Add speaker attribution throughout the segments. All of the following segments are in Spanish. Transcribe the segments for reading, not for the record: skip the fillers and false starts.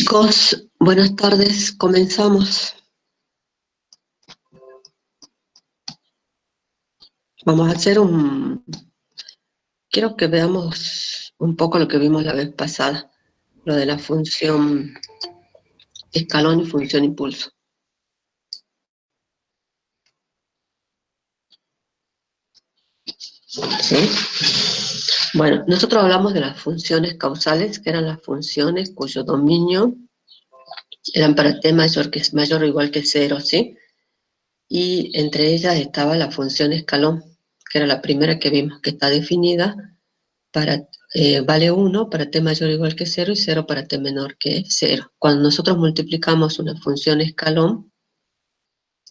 Speaker 1: Chicos, buenas tardes, comenzamos. Vamos a hacer quiero que veamos un poco lo que vimos la vez pasada, lo de la función escalón y función impulso. ¿Sí? Bueno, nosotros hablamos de las funciones causales, que eran las funciones cuyo dominio eran para t mayor o igual que 0, ¿sí? Y entre ellas estaba la función escalón, que era la primera que vimos, que está definida para, vale 1 para t mayor o igual que 0 y 0 para t menor que 0. Cuando nosotros multiplicamos una función escalón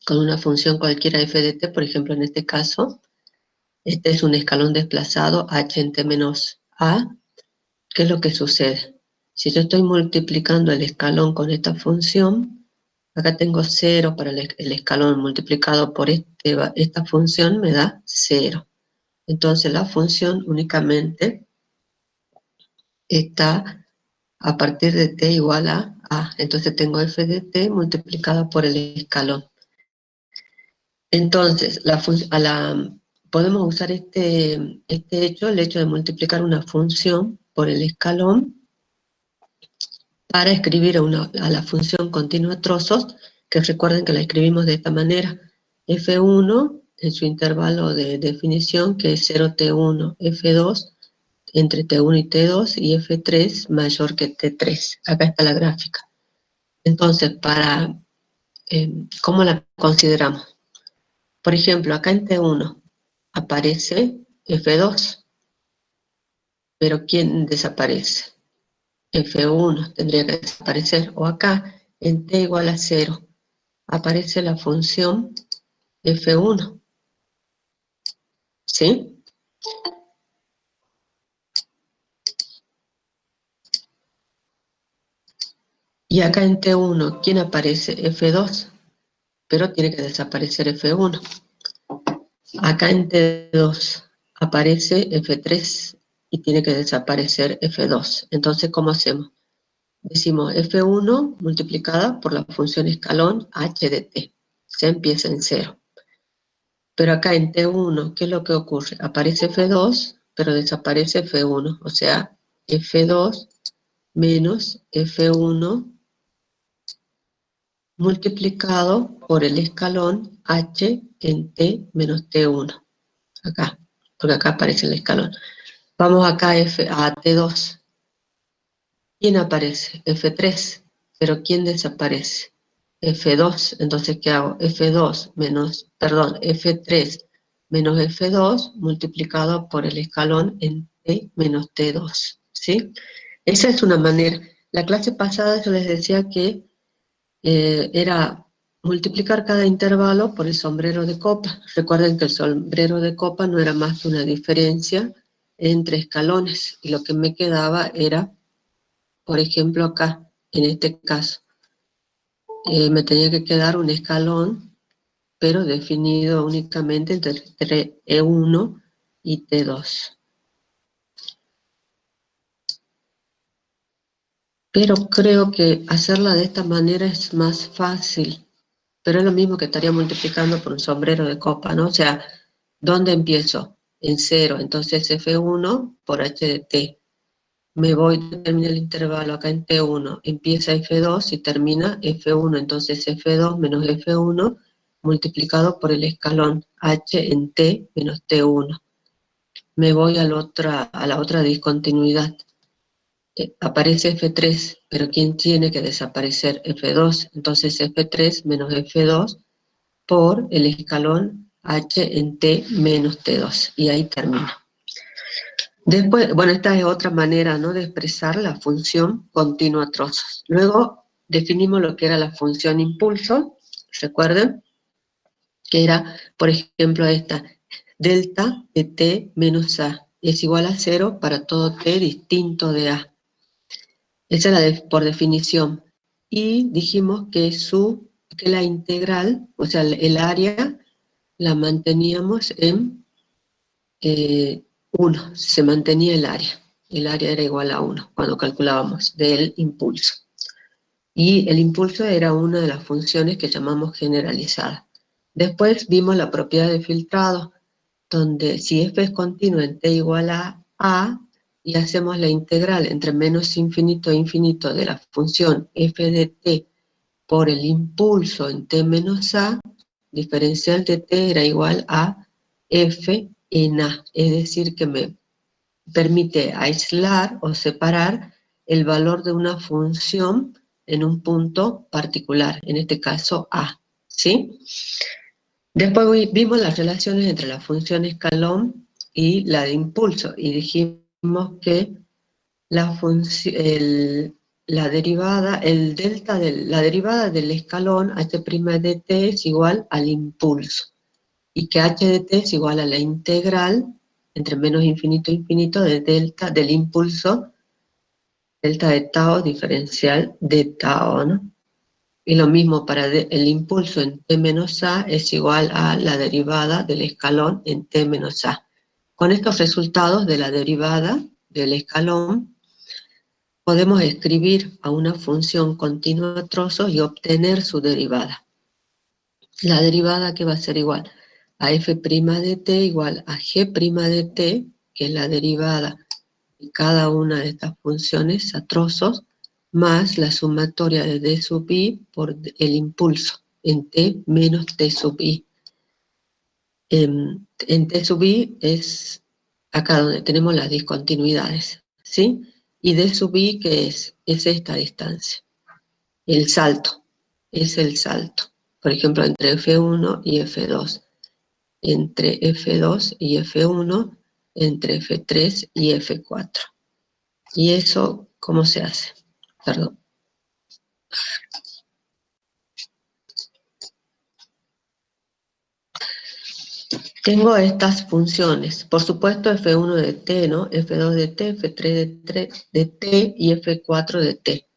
Speaker 1: con una función cualquiera f de t, por ejemplo en este caso, este es un escalón desplazado h en t menos a, ¿qué es lo que sucede? Si yo estoy multiplicando el escalón con esta función, acá tengo 0 para el escalón multiplicado por esta función me da 0. Entonces la función únicamente está a partir de t igual a a. Entonces tengo f de t multiplicado por el escalón. Entonces, podemos usar este hecho, el hecho de multiplicar una función por el escalón, para escribir a la función continua a trozos, que recuerden que la escribimos de esta manera. f1 en su intervalo de definición, que es 0t1, f2 entre t1 y t2, y f3 mayor que t3. Acá está la gráfica. Entonces, ¿cómo la consideramos? Por ejemplo, acá en T1 aparece F2, pero ¿quién desaparece? F1 tendría que desaparecer, o acá en T igual a 0 aparece la función F1, ¿sí? Y acá en T1, ¿quién aparece? F2, pero tiene que desaparecer F1. Acá en T2 aparece F3 y tiene que desaparecer F2. Entonces, ¿cómo hacemos? Decimos F1 multiplicada por la función escalón h de t. Se empieza en 0. Pero acá en T1, ¿qué es lo que ocurre? Aparece F2, pero desaparece F1. O sea, F2 menos F1 multiplicado por el escalón h en t menos T1. Acá, porque acá aparece el escalón. Vamos acá a T2. ¿Quién aparece? F3. ¿Pero quién desaparece? F2. Entonces, ¿qué hago? F2 menos, perdón, F3 menos F2 multiplicado por el escalón en T menos T2. ¿Sí? Esa es una manera. La clase pasada yo les decía que era multiplicar cada intervalo por el sombrero de copa. Recuerden que el sombrero de copa no era más que una diferencia entre escalones, y lo que me quedaba era, por ejemplo, acá, en este caso, me tenía que quedar un escalón, pero definido únicamente entre E1 y T2. Pero creo que hacerla de esta manera es más fácil, pero es lo mismo que estaría multiplicando por un sombrero de copa, ¿no? O sea, ¿dónde empiezo? En 0, entonces F1 por H de T. Me voy, termina el intervalo acá en T1, empieza F2 y termina F1, entonces F2 menos F1 multiplicado por el escalón H en T menos T1. Me voy a la otra discontinuidad. Aparece F3, pero ¿quién tiene que desaparecer? F2, entonces F3 menos F2 por el escalón H en T menos T2, y ahí termina. Después, bueno, esta es otra manera, ¿no?, de expresar la función continua a trozos. Luego definimos lo que era la función impulso. Recuerden que era, por ejemplo, esta, delta de t menos a es igual a 0 para todo t distinto de a. Esa era por definición. Y dijimos que la integral, o sea, el área, la manteníamos en 1, se mantenía el área. El área era igual a 1 cuando calculábamos del impulso. y el impulso era una de las funciones que llamamos generalizada. Después vimos la propiedad de filtrado, donde si f es continua en t igual a, y hacemos la integral entre menos infinito e infinito de la función f de t por el impulso en t menos a, diferencial de t era igual a f en a, es decir, que me permite aislar o separar el valor de una función en un punto particular, en este caso a, ¿sí? Después vimos las relaciones entre la función escalón y la de impulso, y dijimos que la derivada, la derivada del escalón h' de t es igual al impulso, y que h de t es igual a la integral entre menos infinito e infinito de delta del impulso, delta de tau diferencial de tau, ¿no? Y lo mismo para el impulso en t menos a es igual a la derivada del escalón en t menos a. Con estos resultados de la derivada del escalón, podemos escribir a una función continua a trozos y obtener su derivada. La derivada que va a ser igual a f' de t igual a g' de t, que es la derivada de cada una de estas funciones a trozos, más la sumatoria de d sub i por el impulso en t menos t sub i. En t sub i es acá donde tenemos las discontinuidades, ¿sí? Y d sub i, ¿qué es? Es esta distancia. El salto, es el salto. Por ejemplo, entre F1 y F2. Entre F2 y F1, entre F3 y F4. ¿Y eso cómo se hace? Perdón. Tengo estas funciones, por supuesto F1 de t, ¿no? F2 de t, F3 de t y F4 de t.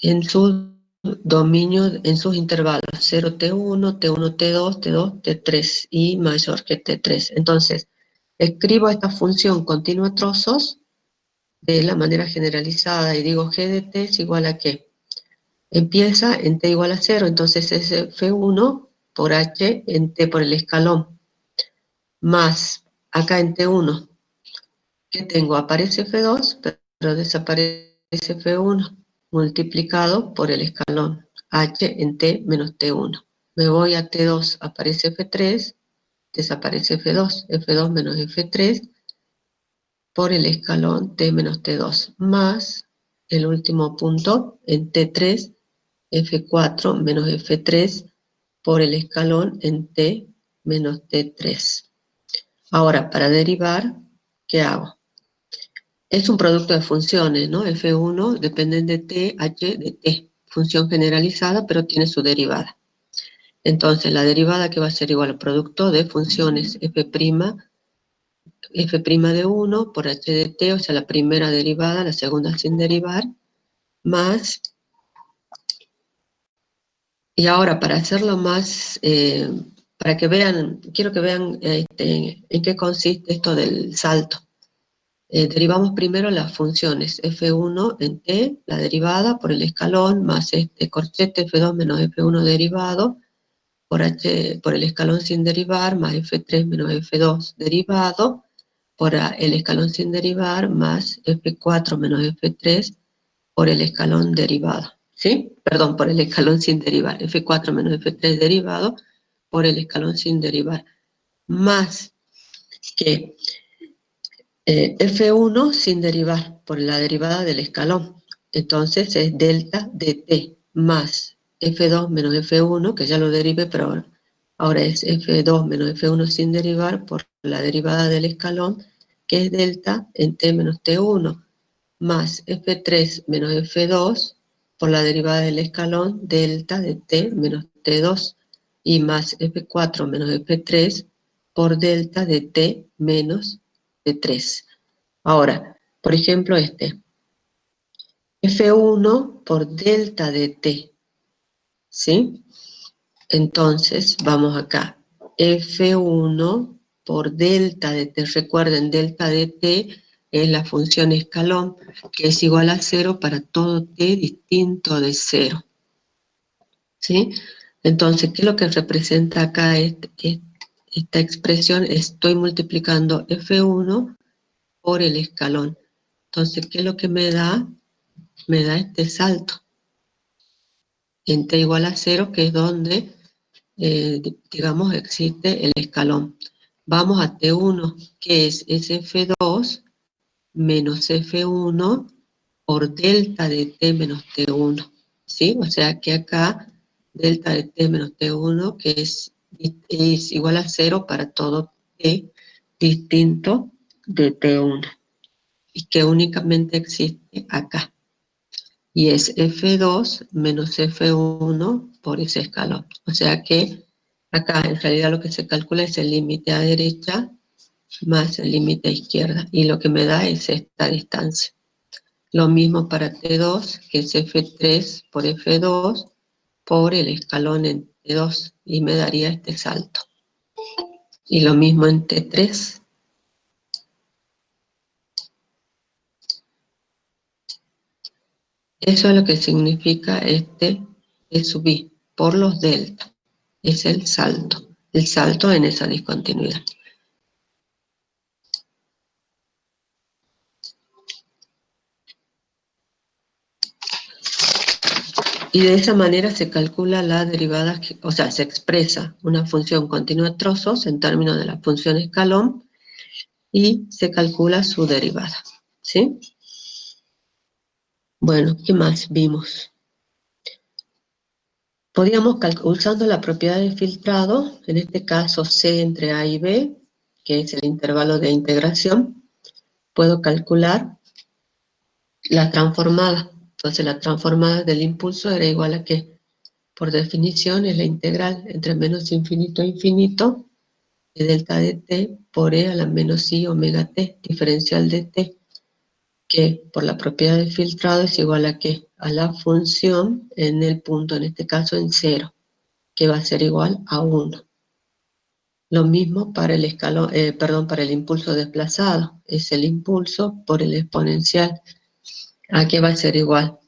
Speaker 1: En sus dominios, en sus intervalos, 0T1, T1, T2, T2, T3 y mayor que T3. Entonces, escribo esta función continua a trozos de la manera generalizada y digo g de t es igual a ¿qué? Empieza en t igual a 0, entonces es F1 por h en t por el escalón, más acá en T1, ¿qué tengo? Aparece F2, pero desaparece F1, multiplicado por el escalón, h en t menos T1. Me voy a T2, aparece F3, desaparece F2, F2 menos F3, por el escalón t menos T2, más el último punto en T3, F4 menos F3 por el escalón en T menos T3. Ahora, para derivar, ¿qué hago? Es un producto de funciones, ¿no? F1 dependen de T, H de T. Función generalizada, pero tiene su derivada. Entonces, la derivada que va a ser igual al producto de funciones F' de 1 por h de t, o sea, la primera derivada, la segunda sin derivar, más, y ahora para hacerlo más, para que vean, quiero que vean en qué consiste esto del salto. Derivamos primero las funciones f1 en t, la derivada por el escalón, más este corchete f2 menos f1 derivado, por el escalón sin derivar, más f3 menos f2 derivado, por el escalón sin derivar, más F4 menos F3 por el escalón derivado, ¿sí? Perdón, por el escalón sin derivar, F4 menos F3 derivado por el escalón sin derivar, más que F1 sin derivar por la derivada del escalón. Entonces es delta de t más F2 menos F1, que ya lo derivé, pero ahora es F2 menos F1 sin derivar por la derivada del escalón, que es delta en t menos t1, más F3 menos F2 por la derivada del escalón, delta de t menos t2, y más F4 menos F3 por delta de t menos T3. Ahora, por ejemplo, F1 por delta de t, ¿sí? Entonces, vamos acá. F1 por delta de t, recuerden, delta de t es la función escalón, que es igual a 0 para todo t distinto de 0. ¿Sí? Entonces, ¿qué es lo que representa acá esta expresión? Estoy multiplicando f1 por el escalón. Entonces, ¿qué es lo que me da? Me da este salto en t igual a 0, que es donde, digamos, existe el escalón. Vamos a T1, que es SF2 menos F1 por delta de T menos T1, ¿sí? O sea que acá delta de T menos T1, que es igual a 0 para todo T distinto de T1, y que únicamente existe acá. Y es F2 menos F1 por ese escalón. O sea que acá en realidad lo que se calcula es el límite a derecha más el límite a izquierda, y lo que me da es esta distancia. Lo mismo para T2, que es F3 por F2 por el escalón en T2, y me daría este salto. Y lo mismo en T3. Eso es lo que significa este E sub I, por los delta. Es el salto en esa discontinuidad. Y de esa manera se calcula la derivada, o sea, se expresa una función continua de trozos en términos de la función escalón y se calcula su derivada, ¿sí? Bueno, ¿qué más vimos? Podíamos, usando la propiedad de filtrado, en este caso C entre A y B, que es el intervalo de integración, puedo calcular la transformada. Entonces la transformada del impulso era igual a que, por definición, es la integral entre menos infinito a infinito de delta de t por e a la menos i omega t, diferencial de t, que por la propiedad de filtrado es igual a qué? A la función en el punto, en este caso en 0, que va a ser igual a 1. Lo mismo para el escalón, para el impulso desplazado, es el impulso por el exponencial, a que va a ser igual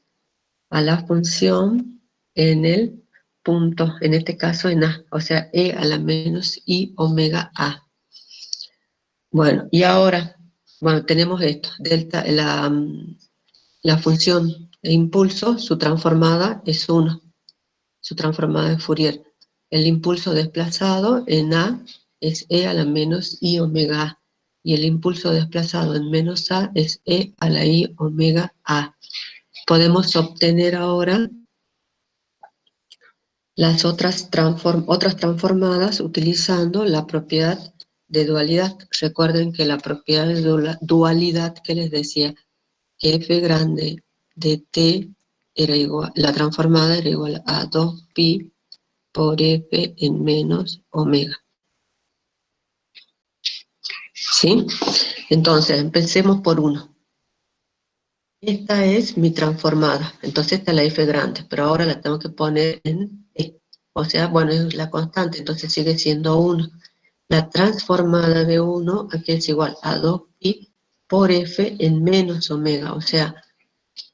Speaker 1: a la función en el punto, en este caso en A, o sea, e a la menos i omega a. Bueno, y ahora, bueno, tenemos esto, delta, la función de impulso, su transformada es 1, su transformada de Fourier. El impulso desplazado en A es e a la menos i omega a, y el impulso desplazado en menos A es e a la i omega a. Podemos obtener ahora las otras transformadas utilizando la propiedad de dualidad. Recuerden que la propiedad de dualidad que les decía, que f grande de t era igual, la transformada era igual a 2pi por f en menos omega. ¿Sí? Entonces, empecemos por 1. Esta es mi transformada, entonces esta es la f grande, pero ahora la tengo que poner en t. O sea, bueno, es la constante, entonces sigue siendo 1. La transformada de 1 aquí es igual a 2pi por f en menos omega, o sea,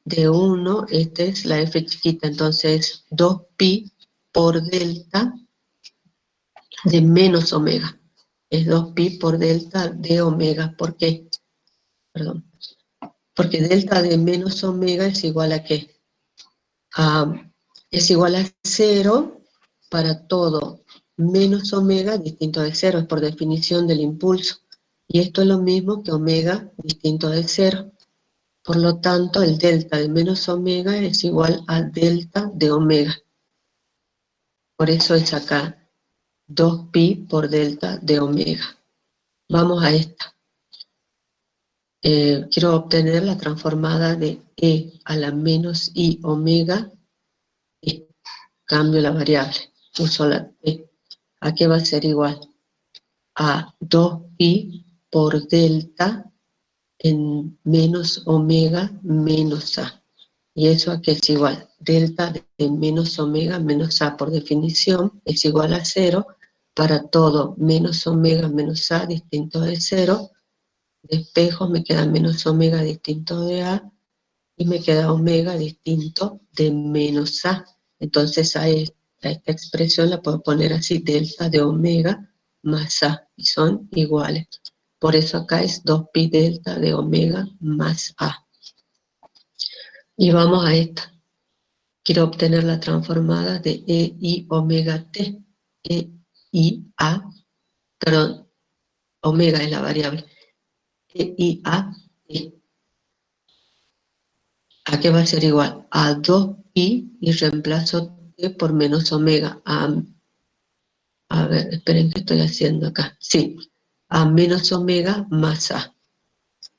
Speaker 1: de 1, esta es la f chiquita, entonces 2pi por delta de menos omega. Es 2pi por delta de omega. ¿Por qué? Perdón. Porque delta de menos omega es igual a ¿qué? Es igual a 0 para todo menos omega distinto de 0, es por definición del impulso. Y esto es lo mismo que omega distinto de 0. Por lo tanto, el delta de menos omega es igual a delta de omega. Por eso es acá 2pi por delta de omega. Vamos a esta. Quiero obtener la transformada de e a la menos i omega e. Cambio la variable, uso la e. ¿A qué va a ser igual? A 2pi por delta en menos omega menos a. ¿Y eso a qué es igual? Delta de menos omega menos a, por definición, es igual a 0 para todo menos omega menos a distinto de 0, de espejos, me queda menos omega distinto de A, y me queda omega distinto de menos A. Entonces a esta expresión la puedo poner así, delta de omega más A, y son iguales. Por eso acá es 2pi delta de omega más A. Y vamos a esta. Quiero obtener la transformada de EI omega T. EIA, perdón, omega es la variable. EIA T. ¿A qué va a ser igual? A 2pi y reemplazo T por menos omega. A ver, esperen qué estoy haciendo acá. Sí, a menos omega más A.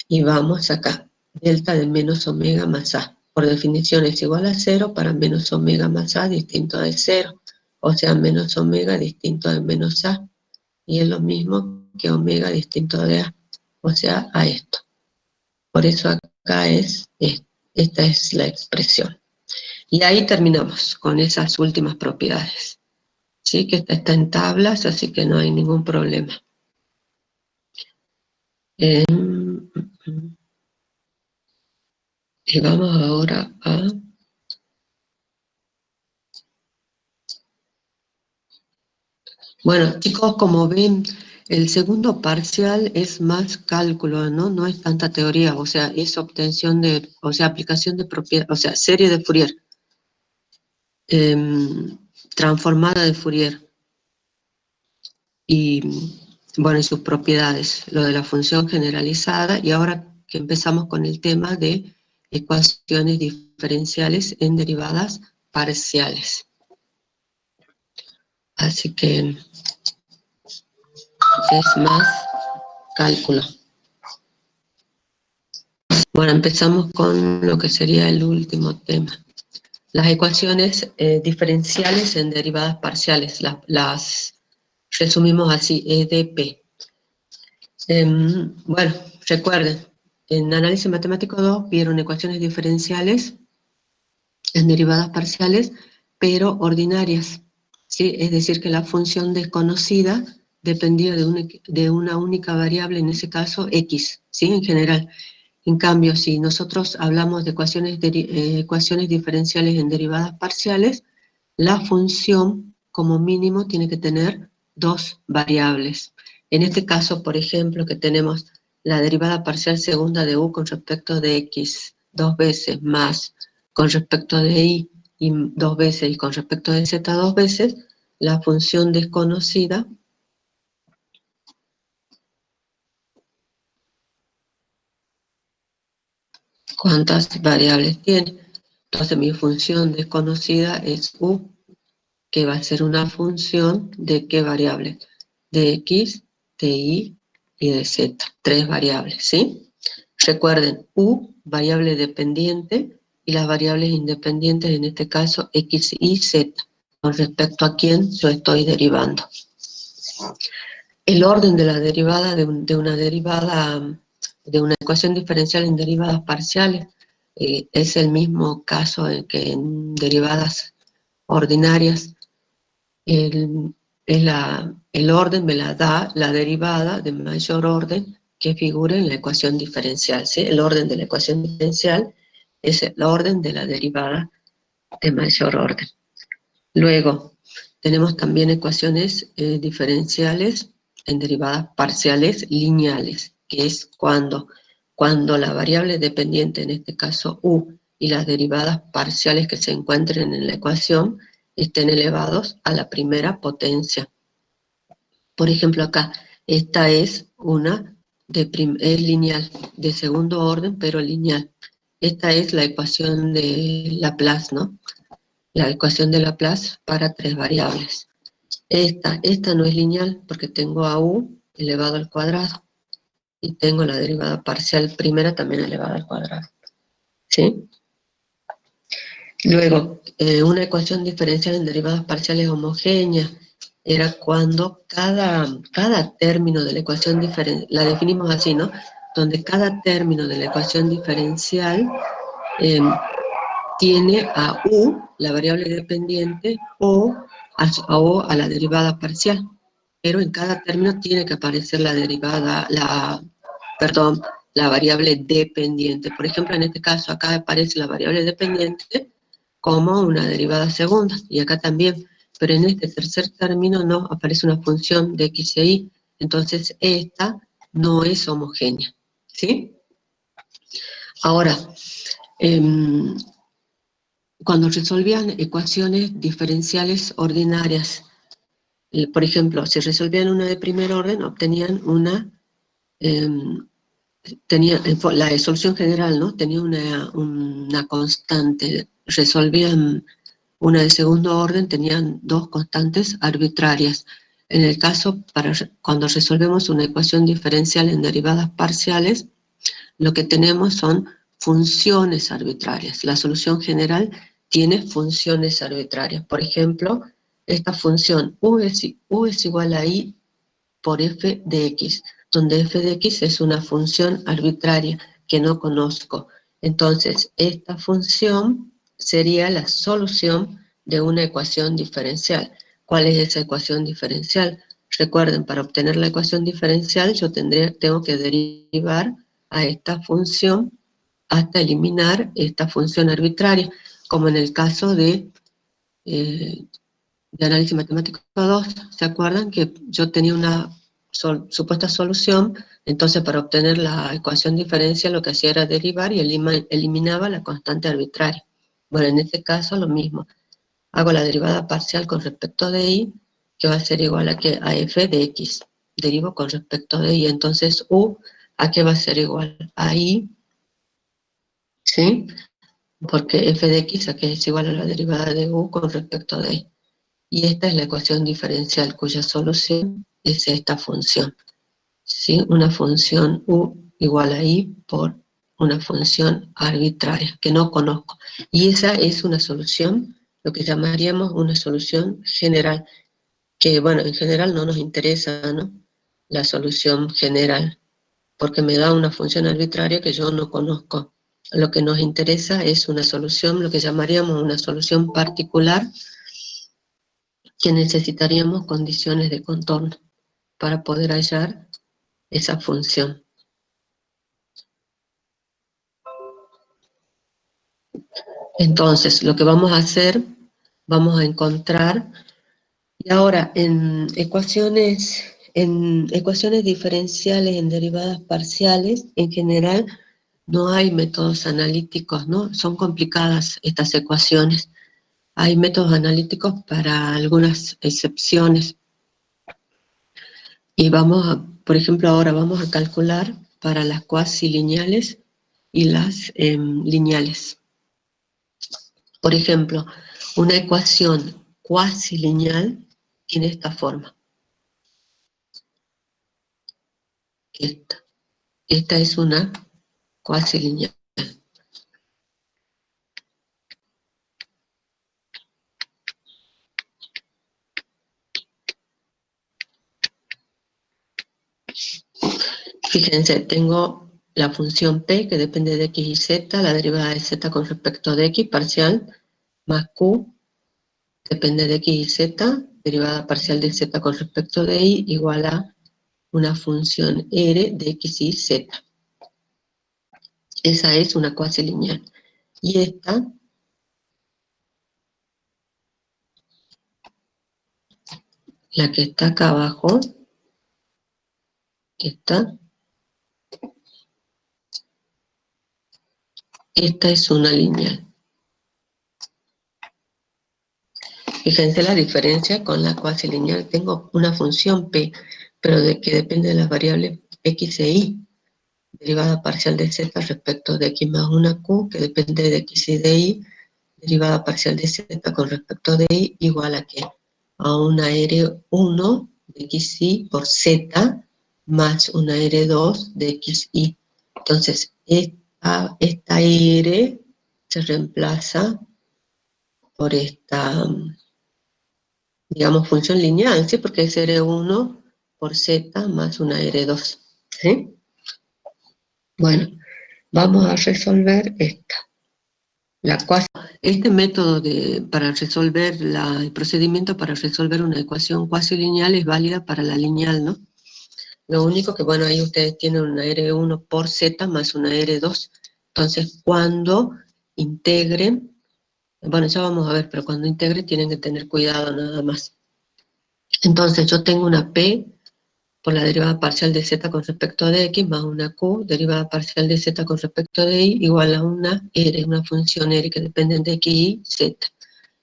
Speaker 1: Y vamos acá. Delta de menos omega más A. Por definición es igual a 0 para menos omega más A distinto de 0. O sea, menos omega distinto de menos A. Y es lo mismo que omega distinto de A. O sea, a esto. Por eso acá esta es la expresión. Y ahí terminamos con esas últimas propiedades. Sí, que esta está en tablas, así que no hay ningún problema. Y vamos ahora a... Bueno, chicos, como ven, el segundo parcial es más cálculo, ¿no? No es tanta teoría, o sea, es obtención de, o sea, aplicación de propiedades, o sea, serie de Fourier, transformada de Fourier, y bueno, y sus propiedades, lo de la función generalizada, y ahora que empezamos con el tema de ecuaciones diferenciales en derivadas parciales. Así que es más cálculo. Bueno, empezamos con lo que sería el último tema. Las ecuaciones diferenciales en derivadas parciales, las resumimos así, EDP. Bueno, recuerden, en análisis matemático 2 vieron ecuaciones diferenciales en derivadas parciales, pero ordinarias, ¿sí? Es decir, que la función desconocida dependía de una única variable, en ese caso x, ¿sí? En general. En cambio, si nosotros hablamos de ecuaciones diferenciales en derivadas parciales, la función como mínimo tiene que tener dos variables. En este caso, por ejemplo, que tenemos la derivada parcial segunda de u con respecto de x dos veces más con respecto de y dos veces y con respecto de z dos veces, la función desconocida ¿cuántas variables tiene? Entonces mi función desconocida es u, que va a ser una función de qué variable, de x, de y de z, tres variables, ¿sí? Recuerden, u, variable dependiente, y las variables independientes, en este caso x y z, con respecto a quién yo estoy derivando. El orden de la derivada de una derivada, de una ecuación diferencial en derivadas parciales, es el mismo caso que en derivadas ordinarias. El orden me la da la derivada de mayor orden que figure en la ecuación diferencial, ¿sí? El orden de la ecuación diferencial es el orden de la derivada de mayor orden. Luego, tenemos también ecuaciones diferenciales en derivadas parciales lineales, que es cuando la variable dependiente, en este caso u, y las derivadas parciales que se encuentren en la ecuación estén elevados a la primera potencia. Por ejemplo, acá, esta es una es lineal, de segundo orden, pero lineal. Esta es la ecuación de Laplace, ¿no? La ecuación de Laplace para tres variables. Esta no es lineal porque tengo a u elevado al cuadrado y tengo la derivada parcial primera también elevada al cuadrado. ¿Sí? Luego, una ecuación diferencial en derivadas parciales homogéneas era cuando cada término de la ecuación diferencial, la definimos así, ¿no? Donde cada término de la ecuación diferencial tiene a u, la variable dependiente, o a la derivada parcial. Pero en cada término tiene que aparecer la derivada, perdón, la variable dependiente. Por ejemplo, en este caso acá aparece la variable dependiente como una derivada segunda, y acá también, pero en este tercer término no aparece una función de x e y, entonces esta no es homogénea, ¿sí? Ahora, cuando resolvían ecuaciones diferenciales ordinarias, por ejemplo, si resolvían una de primer orden, obtenían una, la solución general, ¿no? Tenía una constante. Resolvían una de segundo orden, tenían dos constantes arbitrarias. En el caso, cuando resolvemos una ecuación diferencial en derivadas parciales, lo que tenemos son funciones arbitrarias. La solución general tiene funciones arbitrarias. Por ejemplo, esta función u es igual a i por f de x, donde f de x es una función arbitraria que no conozco. Entonces, esta función sería la solución de una ecuación diferencial. ¿Cuál es esa ecuación diferencial? Recuerden, para obtener la ecuación diferencial yo tengo que derivar a esta función hasta eliminar esta función arbitraria, como en el caso de análisis matemático 2, ¿se acuerdan que yo tenía una supuesta solución? Entonces, para obtener la ecuación diferencial lo que hacía era derivar y eliminaba la constante arbitraria. Bueno, en este caso lo mismo. Hago la derivada parcial con respecto de y, que va a ser igual a f de x. Derivo con respecto de y. Entonces, u, ¿a qué va a ser igual? A i, ¿sí? Porque f de x aquí es igual a la derivada de u con respecto de y. Y esta es la ecuación diferencial cuya solución es esta función, ¿sí? Una función u igual a i por una función arbitraria que no conozco. Y esa es una solución, lo que llamaríamos una solución general, que bueno, en general no nos interesa, ¿no? La solución general, porque me da una función arbitraria que yo no conozco. Lo que nos interesa es una solución, lo que llamaríamos una solución particular, que necesitaríamos condiciones de contorno para poder hallar esa función. Entonces, lo que vamos a hacer, vamos a encontrar, y ahora en ecuaciones diferenciales, en derivadas parciales, en general no hay métodos analíticos, ¿no? Son complicadas estas ecuaciones. Hay métodos analíticos para algunas excepciones. Y por ejemplo, ahora vamos a calcular para las cuasilineales y las lineales. Por ejemplo, una ecuación cuasilineal tiene esta forma. Esta es una cuasilineal. Fíjense, tengo la función p que depende de x y z, la derivada de z con respecto de x parcial, más q depende de x y z, derivada parcial de z con respecto de y, igual a una función r de x y z. Esa es una cuasilineal. Y esta, la que está acá abajo, esta es una lineal. Fíjense la diferencia con la cuasilineal. Tengo una función p, pero que depende de las variables x e y, derivada parcial de z respecto de x más una q, que depende de x y de y, derivada parcial de z con respecto de y, igual a ¿qué? A una R1 de xy por z más una R2 de xy. Entonces, esta R se reemplaza por esta, digamos, función lineal, ¿sí? Porque es R1 por Z más una R2, ¿sí? Bueno, vamos a resolver esta. Este método para resolver el procedimiento para resolver una ecuación cuasilineal es válida para la lineal, ¿no? Lo único que, bueno, ahí ustedes tienen una R1 por Z más una R2. Entonces, cuando integren, bueno, ya vamos a ver, pero cuando integren tienen que tener cuidado nada más. Entonces, yo tengo una P por la derivada parcial de Z con respecto de X más una Q, derivada parcial de Z con respecto de Y, igual a una R, una función R que dependen de X y Z.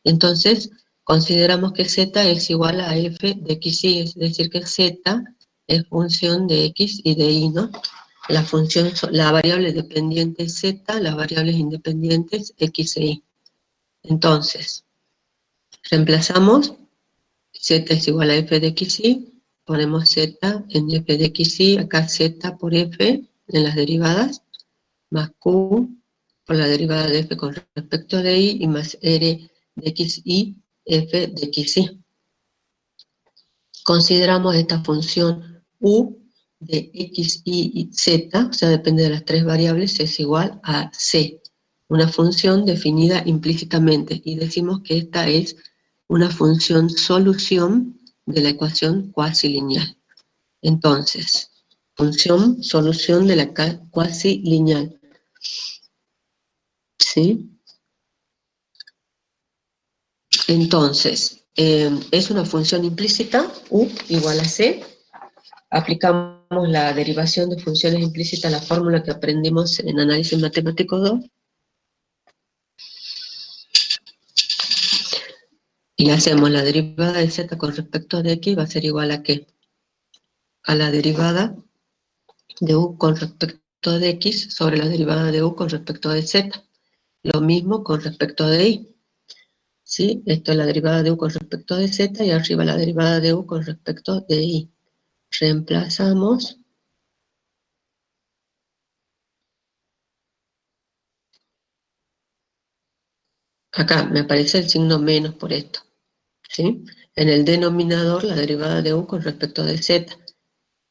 Speaker 1: Entonces, consideramos que Z es igual a F de X y, es decir, que Z es función de X y de Y, ¿no? La función, la variable dependiente es Z, las variables independientes X e Y. Entonces, reemplazamos, Z es igual a F de X y, ponemos Z en F de X y, acá Z por F en las derivadas, más Q por la derivada de F con respecto de Y, y más R de X y F de X y. Consideramos esta función U de X, Y y Z, o sea, depende de las tres variables, es igual a C, una función definida implícitamente, y decimos que esta es una función solución de la ecuación cuasilineal. Entonces, función solución de la cuasilineal, ¿sí? Entonces, es una función implícita, U igual a C. Aplicamos la derivación de funciones implícitas, la fórmula que aprendimos en análisis matemático 2, y hacemos la derivada de z con respecto de x, va a ser igual a ¿qué? A la derivada de u con respecto de x sobre la derivada de u con respecto de z. Lo mismo con respecto de y. ¿Sí? Esto es la derivada de u con respecto de z, y arriba la derivada de u con respecto de y. Reemplazamos. Acá me aparece el signo menos por esto, ¿sí? En el denominador la derivada de u con respecto de z.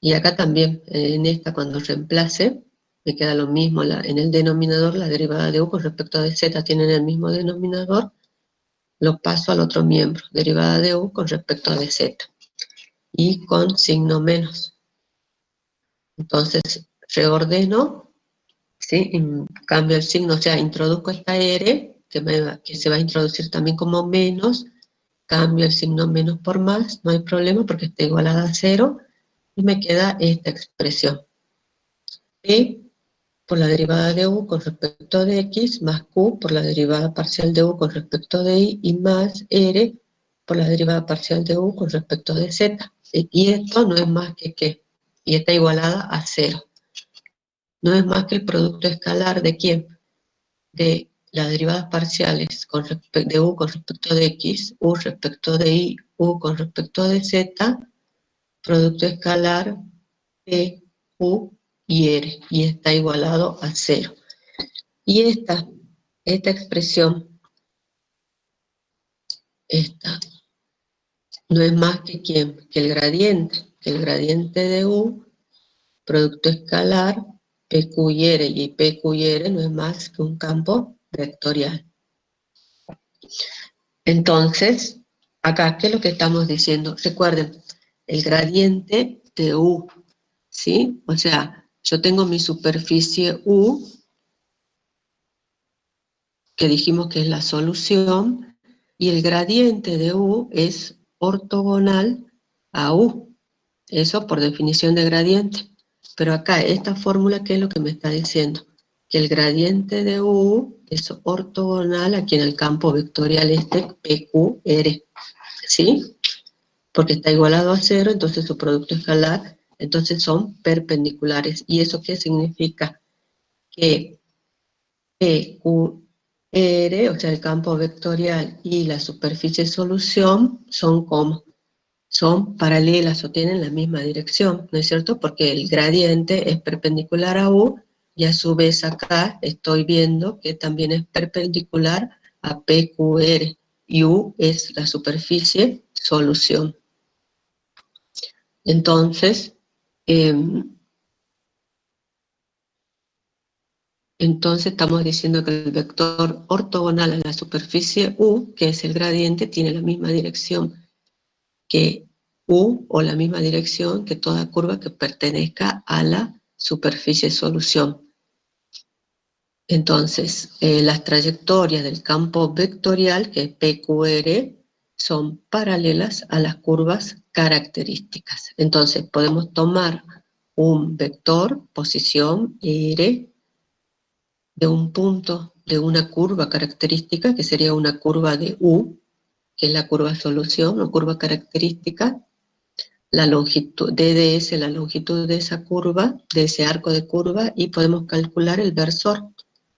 Speaker 1: Y acá también, en esta cuando reemplace, me queda lo mismo, en el denominador la derivada de u con respecto de z tienen el mismo denominador, lo paso al otro miembro, derivada de u con respecto de z, y con signo menos. Entonces, reordeno, ¿sí? Cambio el signo, o sea, introduzco esta r, que se va a introducir también como menos, cambio el signo menos por más, no hay problema porque está igualada a 0, y me queda esta expresión. P por la derivada de u con respecto de x, más q por la derivada parcial de u con respecto de y más r por la derivada parcial de u con respecto de z. Y esto no es más que ¿qué? Y está igualada a 0. No es más que el producto escalar ¿de quién? De las derivadas parciales de u con respecto de x, u respecto de y, u con respecto de z, producto escalar p, q y r, y está igualado a 0. Y esta expresión, esta, no es más que ¿quién? Que el gradiente de u, producto escalar, PQ y R, y PQ y R no es más que un campo vectorial. Entonces, acá, ¿qué es lo que estamos diciendo? Recuerden, el gradiente de u, ¿sí? O sea, yo tengo mi superficie u, que dijimos que es la solución, y el gradiente de u es ortogonal a u. Eso por definición de gradiente. Pero acá, esta fórmula, ¿qué es lo que me está diciendo? Que el gradiente de u es ortogonal aquí en el campo vectorial este PQR, ¿sí? Porque está igualado a 0, entonces su producto escalar, entonces son perpendiculares. ¿Y eso qué significa? Que PQR, o sea, el campo vectorial y la superficie solución son como, son paralelas o tienen la misma dirección, ¿no es cierto? Porque el gradiente es perpendicular a U, y a su vez acá estoy viendo que también es perpendicular a PQR, y U es la superficie solución. Entonces, estamos diciendo que el vector ortogonal a la superficie U, que es el gradiente, tiene la misma dirección que U o la misma dirección que toda curva que pertenezca a la superficie solución. Entonces, las trayectorias del campo vectorial, que es PQR, son paralelas a las curvas características. Entonces, podemos tomar un vector, posición R, de un punto de una curva característica, que sería una curva de U, que es la curva solución o curva característica, la longitud, DDS, la longitud de esa curva, de ese arco de curva, y podemos calcular el versor,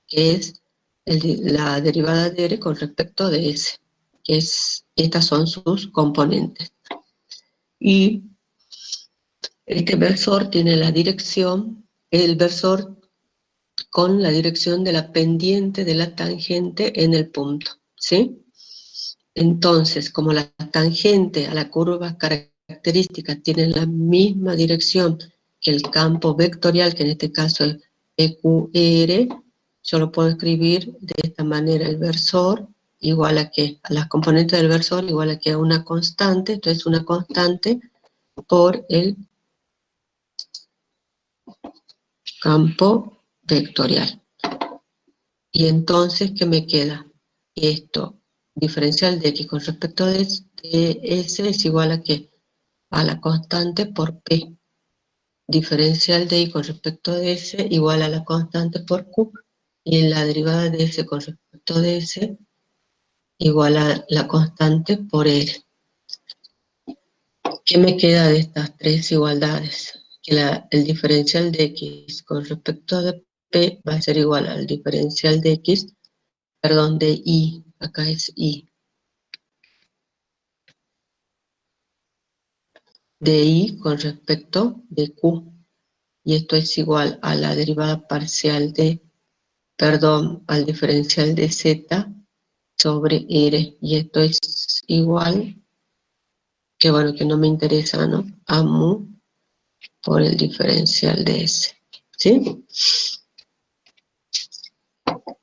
Speaker 1: que es la derivada de R con respecto de S, que es, estas son sus componentes. Y este versor tiene la dirección, el versor con la dirección de la pendiente de la tangente en el punto, ¿sí? Entonces, como la tangente a la curva característica tiene la misma dirección que el campo vectorial, que en este caso es EQR, yo lo puedo escribir de esta manera: el versor igual a que, a las componentes del versor igual a que a una constante, entonces una constante por el campo vectorial. Y entonces, ¿qué me queda? Esto, diferencial de x con respecto de S es igual a que a la constante por P. Diferencial de y con respecto de S igual a la constante por Q. Y en la derivada de S con respecto de S igual a la constante por R. ¿Qué me queda de estas tres igualdades? Que el diferencial de x con respecto de P va a ser igual al diferencial de x, perdón, de y, acá es y, de y con respecto de Q. Y esto es igual a la derivada parcial de, perdón, al diferencial de z sobre R. Y esto es igual, que bueno, que no me interesa, ¿no? A mu por el diferencial de S. ¿Sí?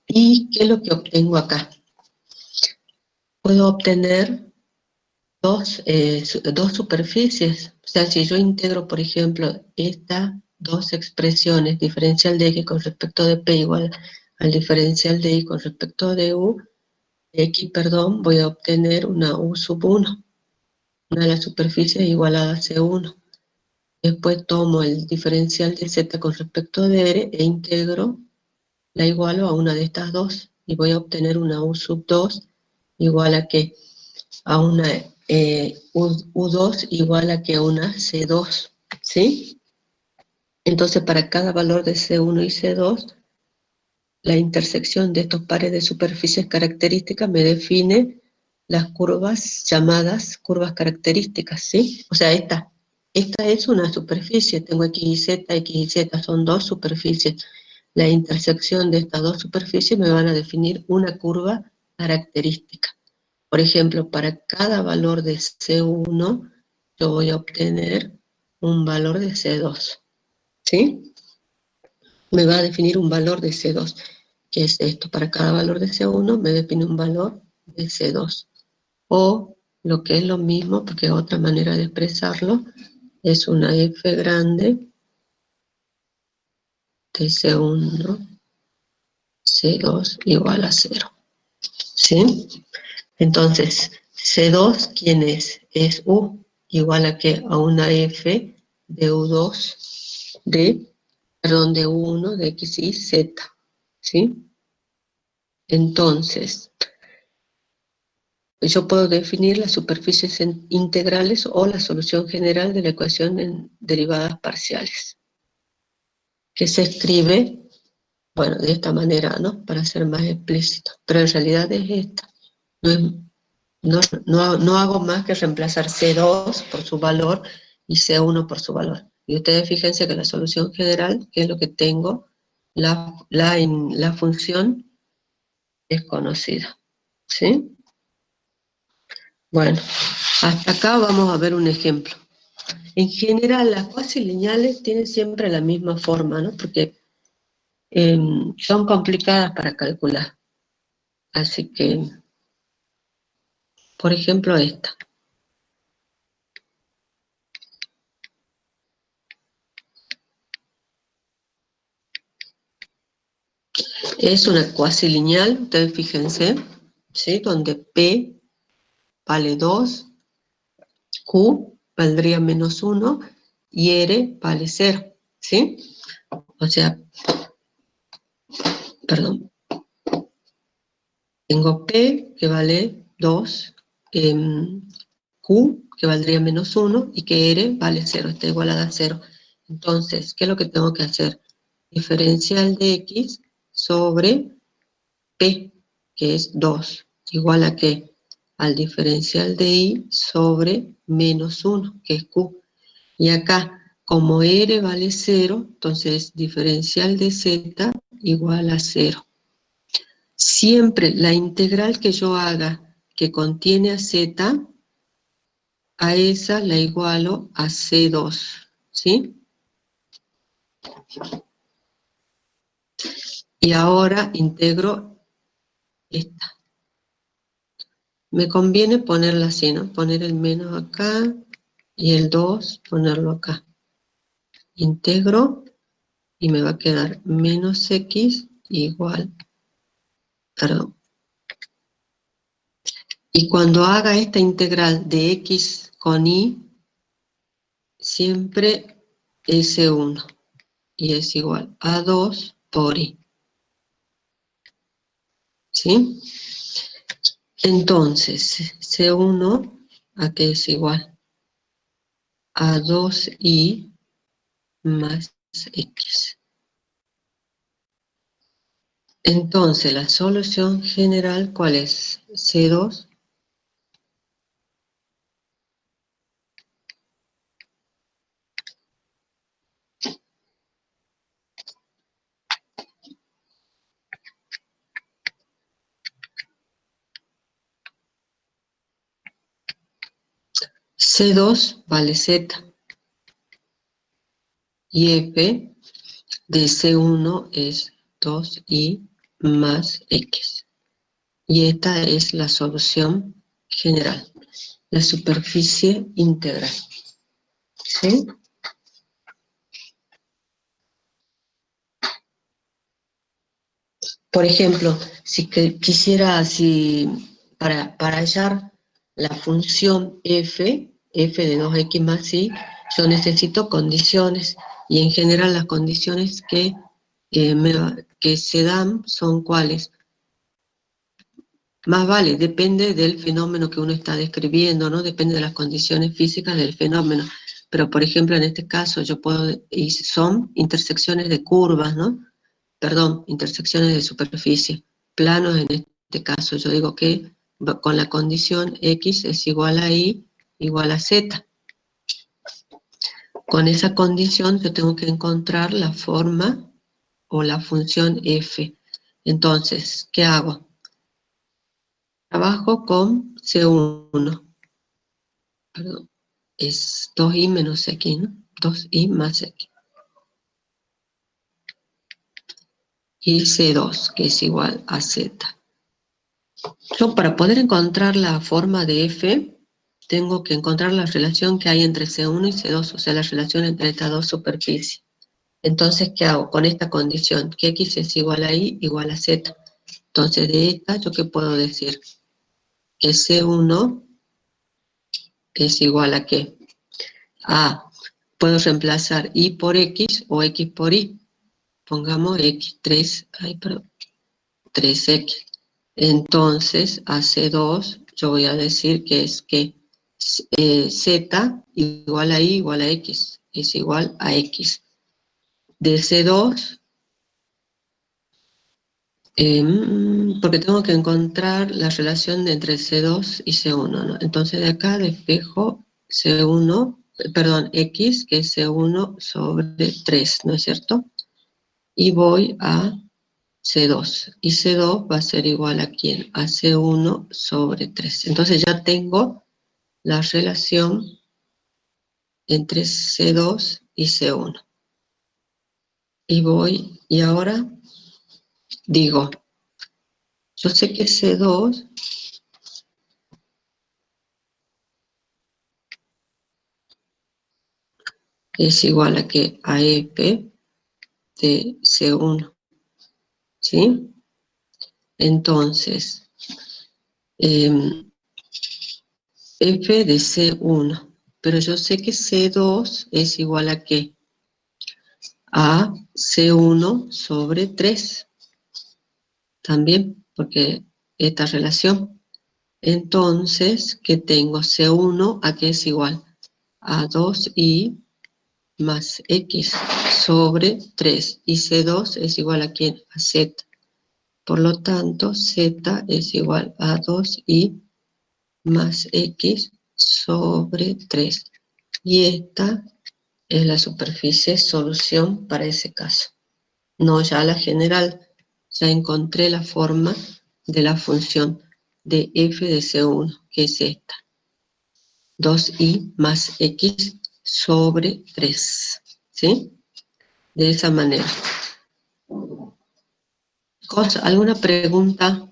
Speaker 1: ¿Y qué es lo que obtengo acá? Puedo obtener dos superficies. O sea, si yo integro, por ejemplo, estas dos expresiones, diferencial de x con respecto de p igual al diferencial de y con respecto de u, x, perdón, voy a obtener una u sub 1, una de las superficies igualada a C1. Después tomo el diferencial de z con respecto de r e integro, la igualo a una de estas dos, y voy a obtener una u sub 2 igual a que a una U2 igual a que a una C2, ¿sí? Entonces, para cada valor de C1 y C2, la intersección de estos pares de superficies características me define las curvas llamadas curvas características, ¿sí? O sea, esta es una superficie, tengo X y Z son dos superficies. La intersección de estas dos superficies me van a definir una curva característica. Por ejemplo, para cada valor de C1, yo voy a obtener un valor de C2, ¿sí? Me va a definir un valor de C2, que es esto. Para cada valor de C1 me define un valor de C2. O lo que es lo mismo, porque otra manera de expresarlo, es una F grande de C1, C2 igual a 0, ¿sí? Entonces, C2, ¿quién es? Es U, igual a que a una F de U2 de, perdón, de U1 de X y Z, ¿sí? Entonces, yo puedo definir las superficies integrales o la solución general de la ecuación en derivadas parciales, que se escribe, bueno, de esta manera, ¿no? Para ser más explícito, pero en realidad es esta. No es no hago más que reemplazar C2 por su valor y C1 por su valor. Y ustedes fíjense que la solución general, que es lo que tengo, la función es conocida. ¿Sí? Bueno, hasta acá vamos a ver un ejemplo. En general, las cuasilineales tienen siempre la misma forma, ¿no? Porque son complicadas para calcular. Así que, por ejemplo, esta. Es una cuasi lineal, ustedes fíjense, ¿sí? Donde P vale 2, Q valdría menos 1 y R vale 0, ¿sí? O sea, perdón, tengo P que vale 2, Q que valdría menos 1 y que R vale 0, está igualada a 0. Entonces, ¿qué es lo que tengo que hacer? Diferencial de X sobre P, que es 2, igual a qué? Al diferencial de Y sobre menos 1, que es Q. Y acá, como R vale 0, entonces diferencial de Z igual a 0. Siempre la integral que yo haga que contiene a Z, a esa la igualo a C2, ¿sí? Y ahora integro esta. Me conviene ponerla así, ¿no? Poner el menos acá y el 2 ponerlo acá. Integro y me va a quedar menos X igual, perdón. Y cuando haga esta integral de X con Y, siempre S1 y es igual a 2 por Y, ¿sí? Entonces, C1 a que es igual a 2Y más X. Entonces, la solución general, ¿cuál es? C2. C2 vale Z y F de C1 es 2Y más X. Y esta es la solución general, la superficie integral, ¿sí? Por ejemplo, si quisiera, para hallar la función f de 2x más y, yo necesito condiciones, y en general las condiciones que se dan son cuáles. Más vale, depende del fenómeno que uno está describiendo, ¿no? Depende de las condiciones físicas del fenómeno. Pero, por ejemplo, en este caso yo puedo, y son intersecciones de curvas, ¿no? Perdón, intersecciones de superficie, planos en este caso. Yo digo que con la condición X es igual a Y igual a Z. Con esa condición yo tengo que encontrar la forma o la función F. Entonces, ¿qué hago? Trabajo con C1, perdón, es 2Y menos X, ¿no? 2Y más X. Y C2, que es igual a Z. Yo para poder encontrar la forma de F, tengo que encontrar la relación que hay entre C1 y C2, o sea, la relación entre estas dos superficies. Entonces, ¿qué hago? Con esta condición, que X es igual a Y igual a Z. Entonces, de esta, ¿yo qué puedo decir? Que C1 es igual a ¿qué? Puedo reemplazar Y por X o X por Y. Pongamos X, 3X. Entonces, a C2 yo voy a decir que es que Z igual a Y igual a X, es igual a X. De C2, porque tengo que encontrar la relación entre C2 y C1, ¿no? Entonces de acá despejo C1, perdón, X, que es C1 sobre 3, ¿no es cierto? Y voy a C2. Y C2 va a ser igual a ¿quién? A C1 sobre 3. Entonces ya tengo la relación entre C2 y C1. Y ahora digo, yo sé que C2 es igual a que a EP de C1, ¿sí? Entonces, f de C1, pero yo sé que C2 es igual a ¿qué? A C1 sobre 3, también, porque esta relación. Entonces, ¿qué tengo? C1, ¿a qué es igual? A 2i más x sobre 3. Y C2 es igual a ¿quién? A z. Por lo tanto, z es igual a 2i más x sobre 3. Y esta es la superficie solución para ese caso. No ya la general, ya encontré la forma de la función de f de C1, que es esta. 2i más x sobre 3. ¿Sí? De esa manera. ¿Alguna pregunta?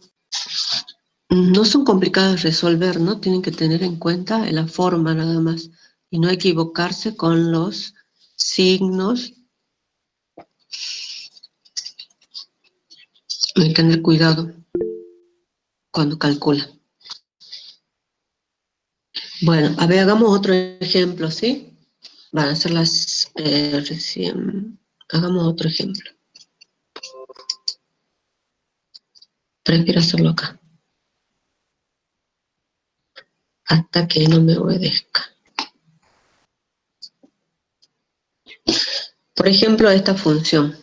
Speaker 1: No son complicadas de resolver, ¿no? Tienen que tener en cuenta la forma nada más. Y no equivocarse con los signos. Hay que tener cuidado cuando calcula. Bueno, a ver, hagamos otro ejemplo, ¿sí? Van a ser las recién. Hagamos otro ejemplo. Prefiero hacerlo acá. Hasta que no me obedezca. Por ejemplo, esta función.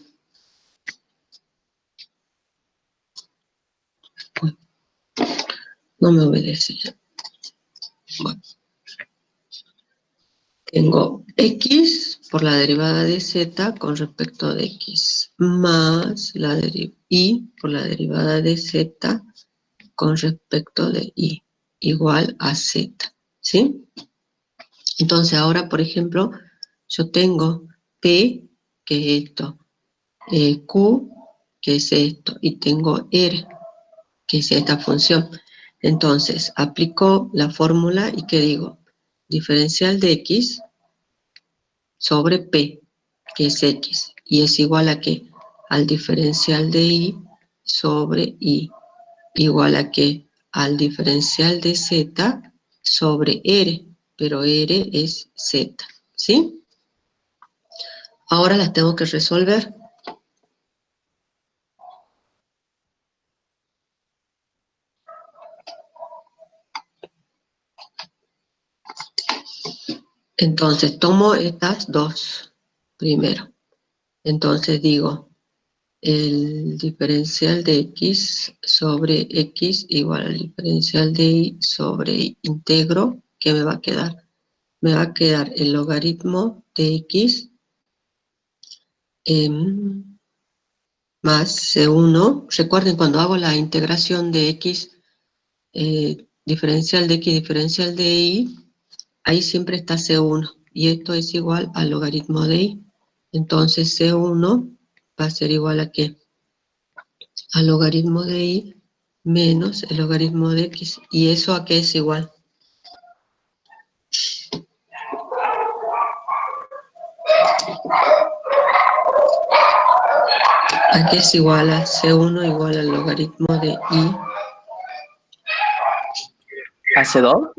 Speaker 1: Pues, no me obedece ya. Bueno. Tengo x por la derivada de z con respecto de x, más la y por la derivada de z con respecto de y, igual a z, ¿sí? Entonces ahora, por ejemplo, yo tengo p, que es esto, q, que es esto, y tengo r, que es esta función. Entonces, aplico la fórmula y ¿qué digo? Diferencial de x sobre P, que es X, y es igual a ¿qué? Al diferencial de Y sobre Y, igual a ¿qué? Al diferencial de Z sobre R, pero R es Z, ¿sí? Ahora las tengo que resolver. Entonces, tomo estas dos primero. Entonces digo, el diferencial de x sobre x igual al diferencial de y sobre y. Integro, ¿qué me va a quedar? Me va a quedar el logaritmo de x más C1. Recuerden, cuando hago la integración de x, diferencial de x, diferencial de y, ahí siempre está C1, y esto es igual al logaritmo de y. Entonces C1 va a ser igual a ¿qué? Al logaritmo de y menos el logaritmo de x. ¿Y eso a qué es igual? ¿A qué es igual a C1 igual al logaritmo de y?
Speaker 2: ¿A C2?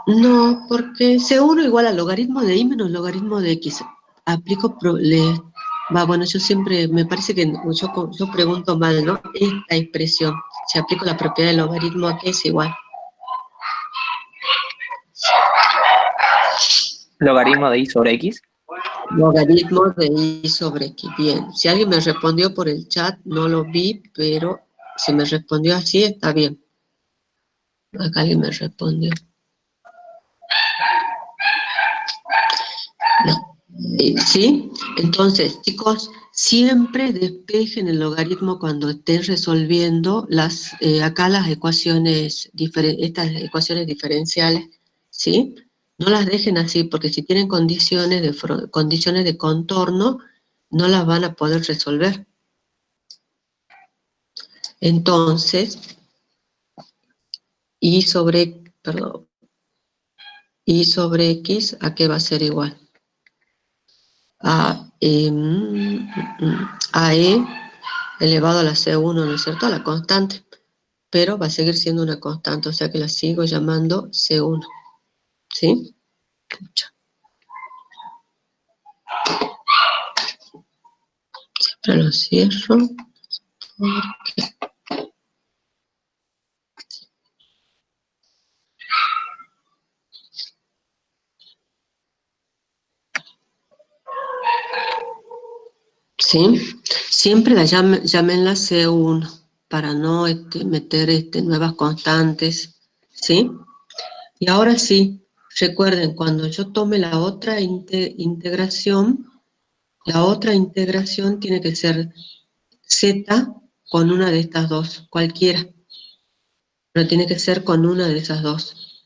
Speaker 1: No, porque C1 igual al logaritmo de y menos logaritmo de x. Aplico, bueno, yo siempre, me parece que yo pregunto mal, ¿no? Esta expresión, si aplico la propiedad del logaritmo a qué es igual.
Speaker 2: ¿Logaritmo de y sobre x?
Speaker 1: Logaritmo de y sobre x. Bien, si alguien me respondió por el chat, no lo vi, pero si me respondió así, está bien. Acá alguien me respondió. No. ¿Sí? Entonces, chicos, siempre despejen el logaritmo cuando estén resolviendo acá las ecuaciones, estas ecuaciones diferenciales, ¿sí? No las dejen así, porque si tienen condiciones de contorno, no las van a poder resolver. Entonces, y sobre x, ¿a qué va a ser igual? A e elevado a la C1, ¿no es cierto? A la constante, pero va a seguir siendo una constante, o sea que la sigo llamando C1, ¿sí? Pucha. Siempre lo cierro. ¿Sí? Siempre llámenla C1 para no meter nuevas constantes, ¿sí? Y ahora sí, recuerden, cuando yo tome la otra integración, la otra integración tiene que ser Z con una de estas dos, cualquiera, pero tiene que ser con una de esas dos.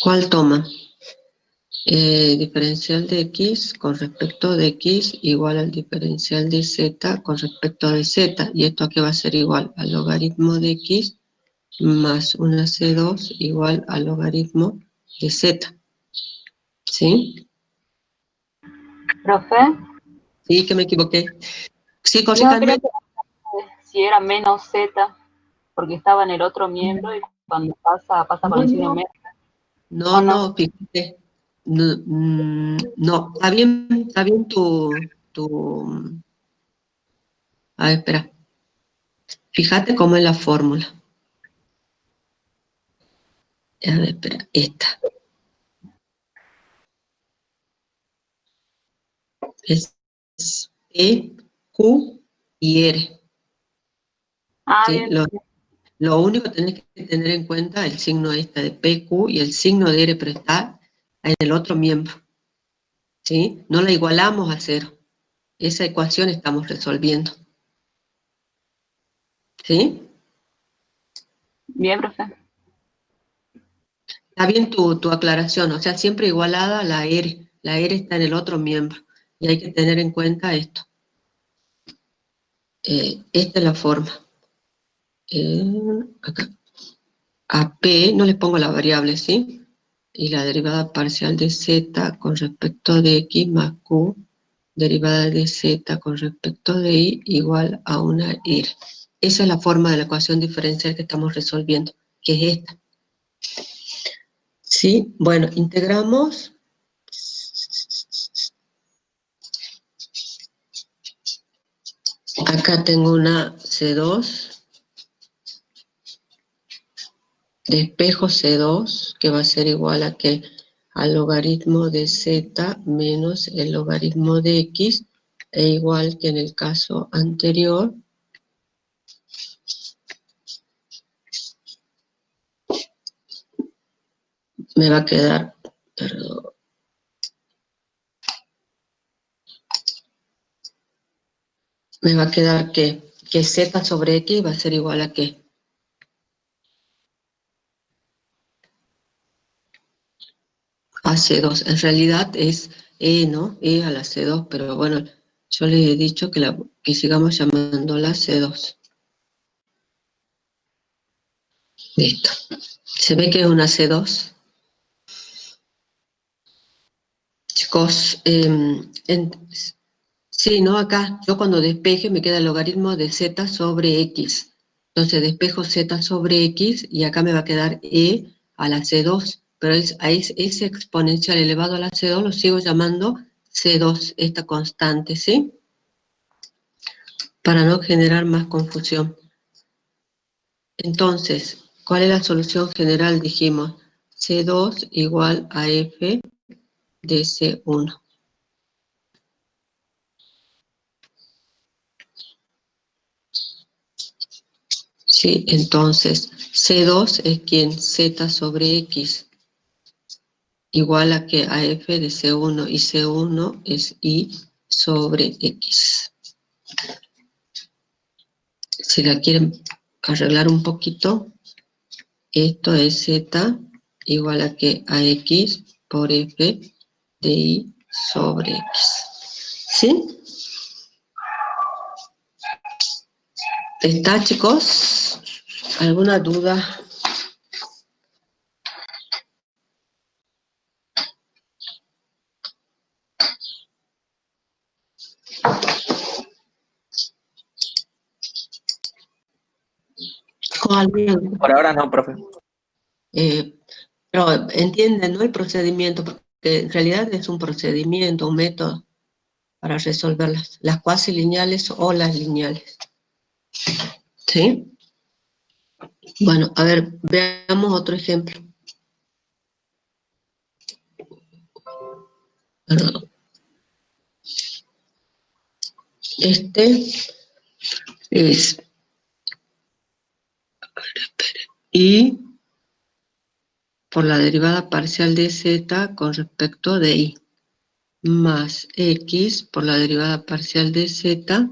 Speaker 1: ¿Cuál toma? Diferencial de x con respecto de x igual al diferencial de z con respecto de z. ¿Y esto a qué va a ser igual? Al logaritmo de x más una C2 igual al logaritmo de z. ¿Sí?
Speaker 3: Profe,
Speaker 1: Sí, que me equivoqué. Sí,
Speaker 3: no
Speaker 1: corríjanme.
Speaker 3: creo que si era menos Z, porque estaba en el otro miembro y cuando pasa con
Speaker 1: No,
Speaker 3: el signo
Speaker 1: no,
Speaker 3: menos,
Speaker 1: no,
Speaker 3: ¿o no?
Speaker 1: no, fíjate. No, no, está bien a ver, espera. Fíjate cómo es la fórmula. A ver, espera, esta. Es P, Q y R.
Speaker 3: Ah,
Speaker 1: ¿Sí?
Speaker 3: bien,
Speaker 1: Lo único que tenés que tener en cuenta es el signo este de P, Q y el signo de R, pero está en el otro miembro. ¿Sí? No la igualamos a cero. Esa ecuación estamos resolviendo. ¿Sí?
Speaker 3: bien, profe.
Speaker 1: Está bien tu aclaración, o sea, siempre igualada a la R. La R está en el otro miembro. Y hay que tener en cuenta esto. Esta es la forma. Acá. A P no le pongo la variable, ¿sí? Y la derivada parcial de z con respecto de x más q, derivada de z con respecto de y, igual a una r. Esa es la forma de la ecuación diferencial que estamos resolviendo, que es esta. ¿Sí? Bueno, integramos. Acá tengo una C2, de espejo C2, que va a ser igual a que al logaritmo de z menos el logaritmo de x, e igual que en el caso anterior, me va a quedar, perdón, me va a quedar que z sobre x va a ser igual a qué? A C2. En realidad es E, ¿no? E a la C2, pero bueno, yo les he dicho que sigamos llamándola C2. Listo. ¿Se ve que es una C2? Chicos, sí, ¿no? Acá yo cuando despeje me queda el logaritmo de z sobre x. Entonces despejo z sobre x y acá me va a quedar e a la c2. Pero ese exponencial elevado a la c2 lo sigo llamando c2, esta constante, ¿sí? Para no generar más confusión. Entonces, ¿cuál es la solución general? Dijimos c2 igual a f de c1. Sí, entonces C2 es quien Z sobre X igual a que a F de C1 y C1 es Y sobre X. Si la quieren arreglar un poquito, esto es Z igual a que a X por F de Y sobre X. ¿Sí? ¿Está, chicos? ¿Alguna duda? alguien.
Speaker 2: Por ahora no, profe.
Speaker 1: Pero entienden, ¿no? El procedimiento, porque en realidad es un procedimiento, un método para resolver las cuasi lineales o las lineales. ¿Sí? Bueno, a ver, veamos otro ejemplo. Perdón. Este es y por la derivada parcial de z con respecto de y, más x por la derivada parcial de z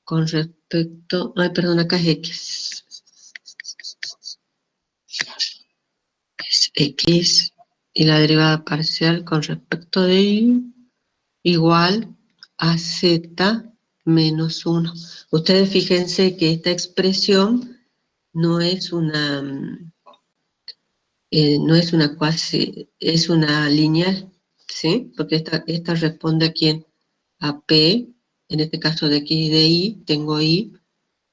Speaker 1: con respecto, ay, perdón, acá es x. Es x y la derivada parcial con respecto de y igual a z menos 1. Ustedes fíjense que esta expresión no es una, no es una cuasi, es una lineal, ¿sí? Porque esta responde a quién? A p, en este caso de aquí de y, tengo y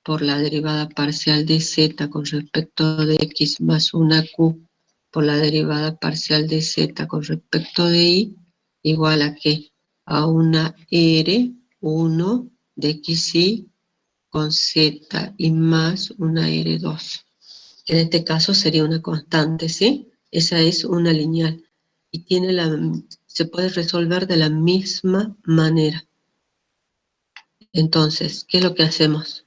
Speaker 1: por la derivada parcial de z con respecto de x más una q por la derivada parcial de z con respecto de y, igual a qué? A una R1 de xy con z y más una R2. En este caso sería una constante, ¿sí? Esa es una lineal y se puede resolver de la misma manera. Entonces, ¿qué es lo que hacemos?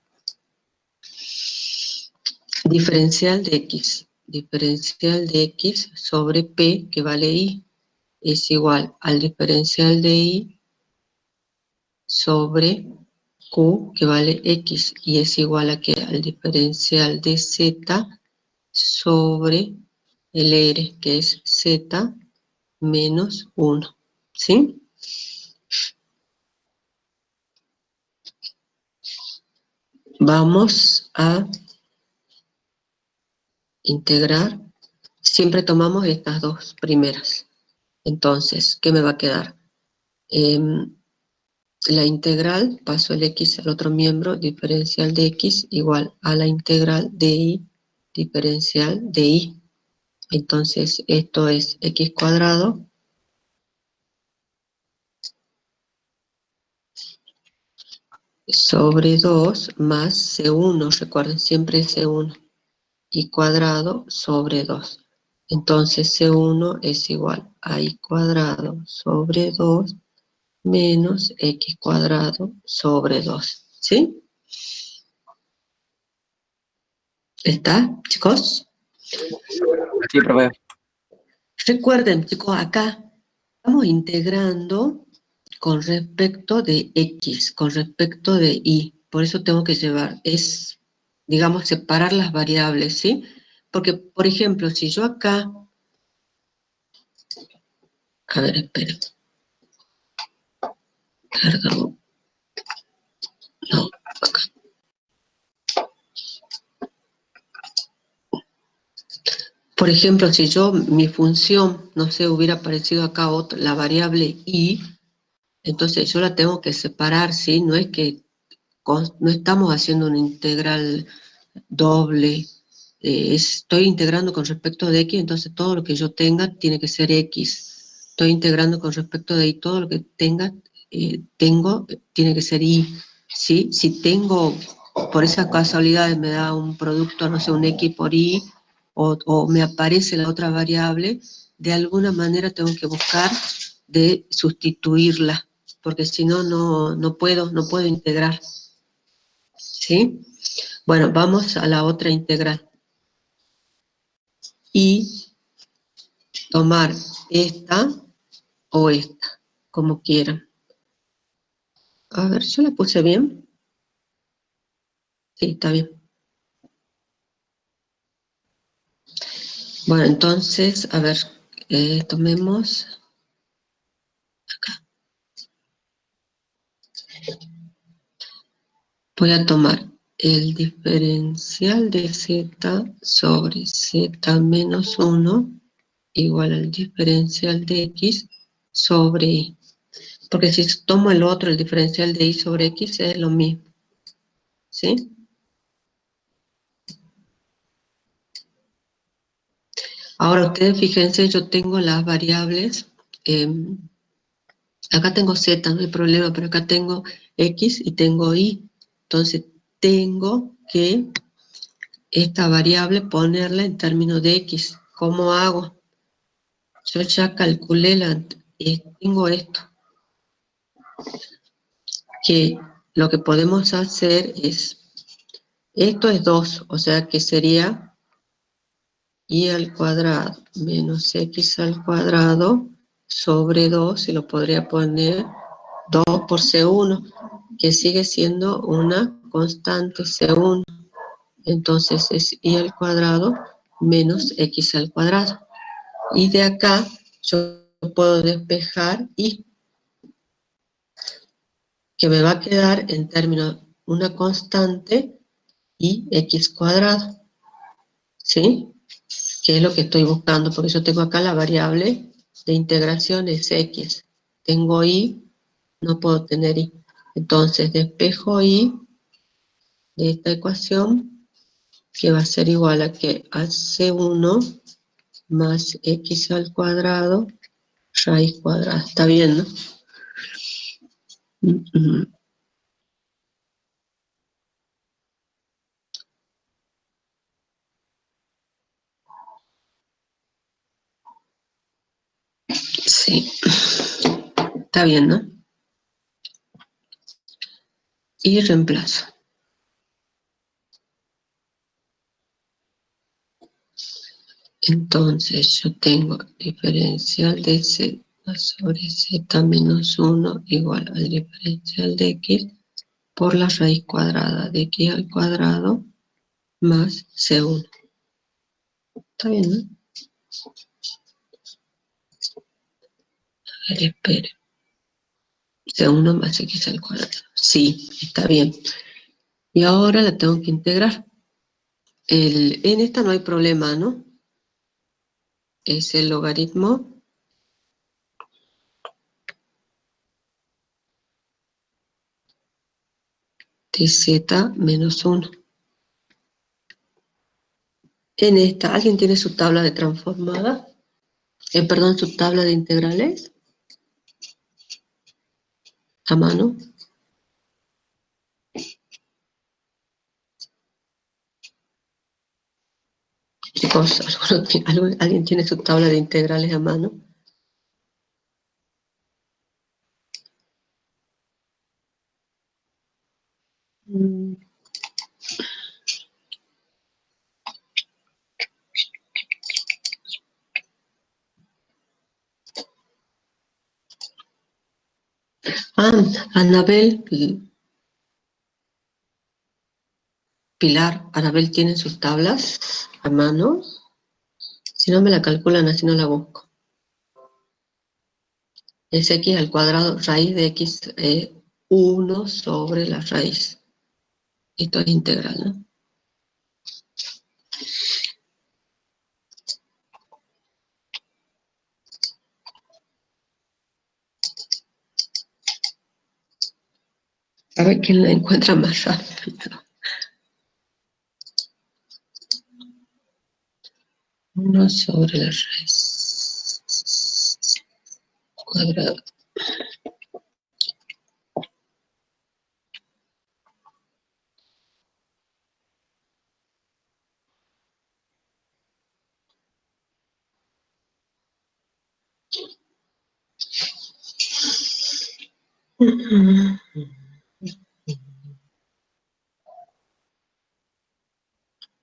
Speaker 1: Diferencial de x. Diferencial de x sobre p, que vale y, es igual al diferencial de y sobre q, que vale x, y es igual a que al diferencial de z sobre el r, que es z menos 1, ¿sí? Vamos a integrar. Siempre tomamos estas dos primeras. Entonces, ¿qué me va a quedar? La integral, paso el x al otro miembro, diferencial de x igual a la integral de y, diferencial de y. Entonces, esto es x cuadrado sobre 2 más c1, recuerden siempre c1, y cuadrado sobre 2. Entonces, c1 es igual a y cuadrado sobre 2 menos x cuadrado sobre 2, ¿sí? ¿Está, chicos?
Speaker 2: Sí, profe.
Speaker 1: Recuerden, chicos, acá estamos integrando con respecto de x, con respecto de y. Por eso tengo que digamos, separar las variables, ¿sí? Porque, por ejemplo, si yo acá, a ver, espera, perdón, no, acá. Por ejemplo, si mi función, no sé, hubiera aparecido acá la variable y, entonces yo la tengo que separar, ¿sí? No es que no estamos haciendo una integral doble, estoy integrando con respecto de x, entonces todo lo que yo tenga tiene que ser x. Estoy integrando con respecto de y, todo lo que tiene que ser y, ¿sí? Si tengo, por esas casualidades me da un producto, no sé, un x por y, o me aparece la otra variable, de alguna manera tengo que buscar de sustituirla, porque si no, no puedo integrar, ¿sí? Bueno, vamos a la otra integral. Y tomar esta o esta, como quieran. A ver, ¿yo la puse bien? Sí, está bien. Bueno, entonces, a ver, tomemos acá. Voy a tomar el diferencial de z sobre z menos 1 igual al diferencial de x sobre y. Porque si tomo el otro, el diferencial de y sobre x, es lo mismo, ¿sí? Ahora ustedes fíjense, yo tengo las variables, acá tengo z, no hay problema, pero acá tengo x y tengo y. Entonces tengo que esta variable ponerla en términos de x. ¿Cómo hago? Yo ya calculé tengo esto, que lo que podemos hacer es, esto es 2, o sea que sería y al cuadrado menos x al cuadrado sobre 2, y lo podría poner 2 por C1, que sigue siendo una constante C1. Entonces es y al cuadrado menos x al cuadrado. Y de acá yo puedo despejar y que me va a quedar en términos una constante y x cuadrado, ¿sí? Que es lo que estoy buscando, porque yo tengo acá la variable de integración es x. Tengo y, no puedo tener y. Entonces despejo y de esta ecuación, que va a ser igual a que a C1 más x al cuadrado raíz cuadrada. ¿Está bien, no? Sí, está bien, ¿no? Y reemplazo. Entonces yo tengo diferencial de z sobre z menos 1 igual al diferencial de x por la raíz cuadrada de x al cuadrado más c1. ¿Está bien, no? A ver, espere. C1 más x al cuadrado. Sí, está bien. Y ahora la tengo que integrar. En esta no hay problema, ¿no? Es el logaritmo de z menos 1. En esta, ¿alguien tiene su tabla de transformada? Perdón, su tabla de integrales a mano. Chicos, ¿alguien tiene su tabla de integrales a mano? Anabel, Pilar, Anabel tiene sus tablas a mano. Si no me la calculan, así no la busco. Es x al cuadrado raíz de x 1 sobre la raíz. Esto es integral, ¿no? A ver quién la encuentra más rápido. 1 sobre la raíz cuadrada.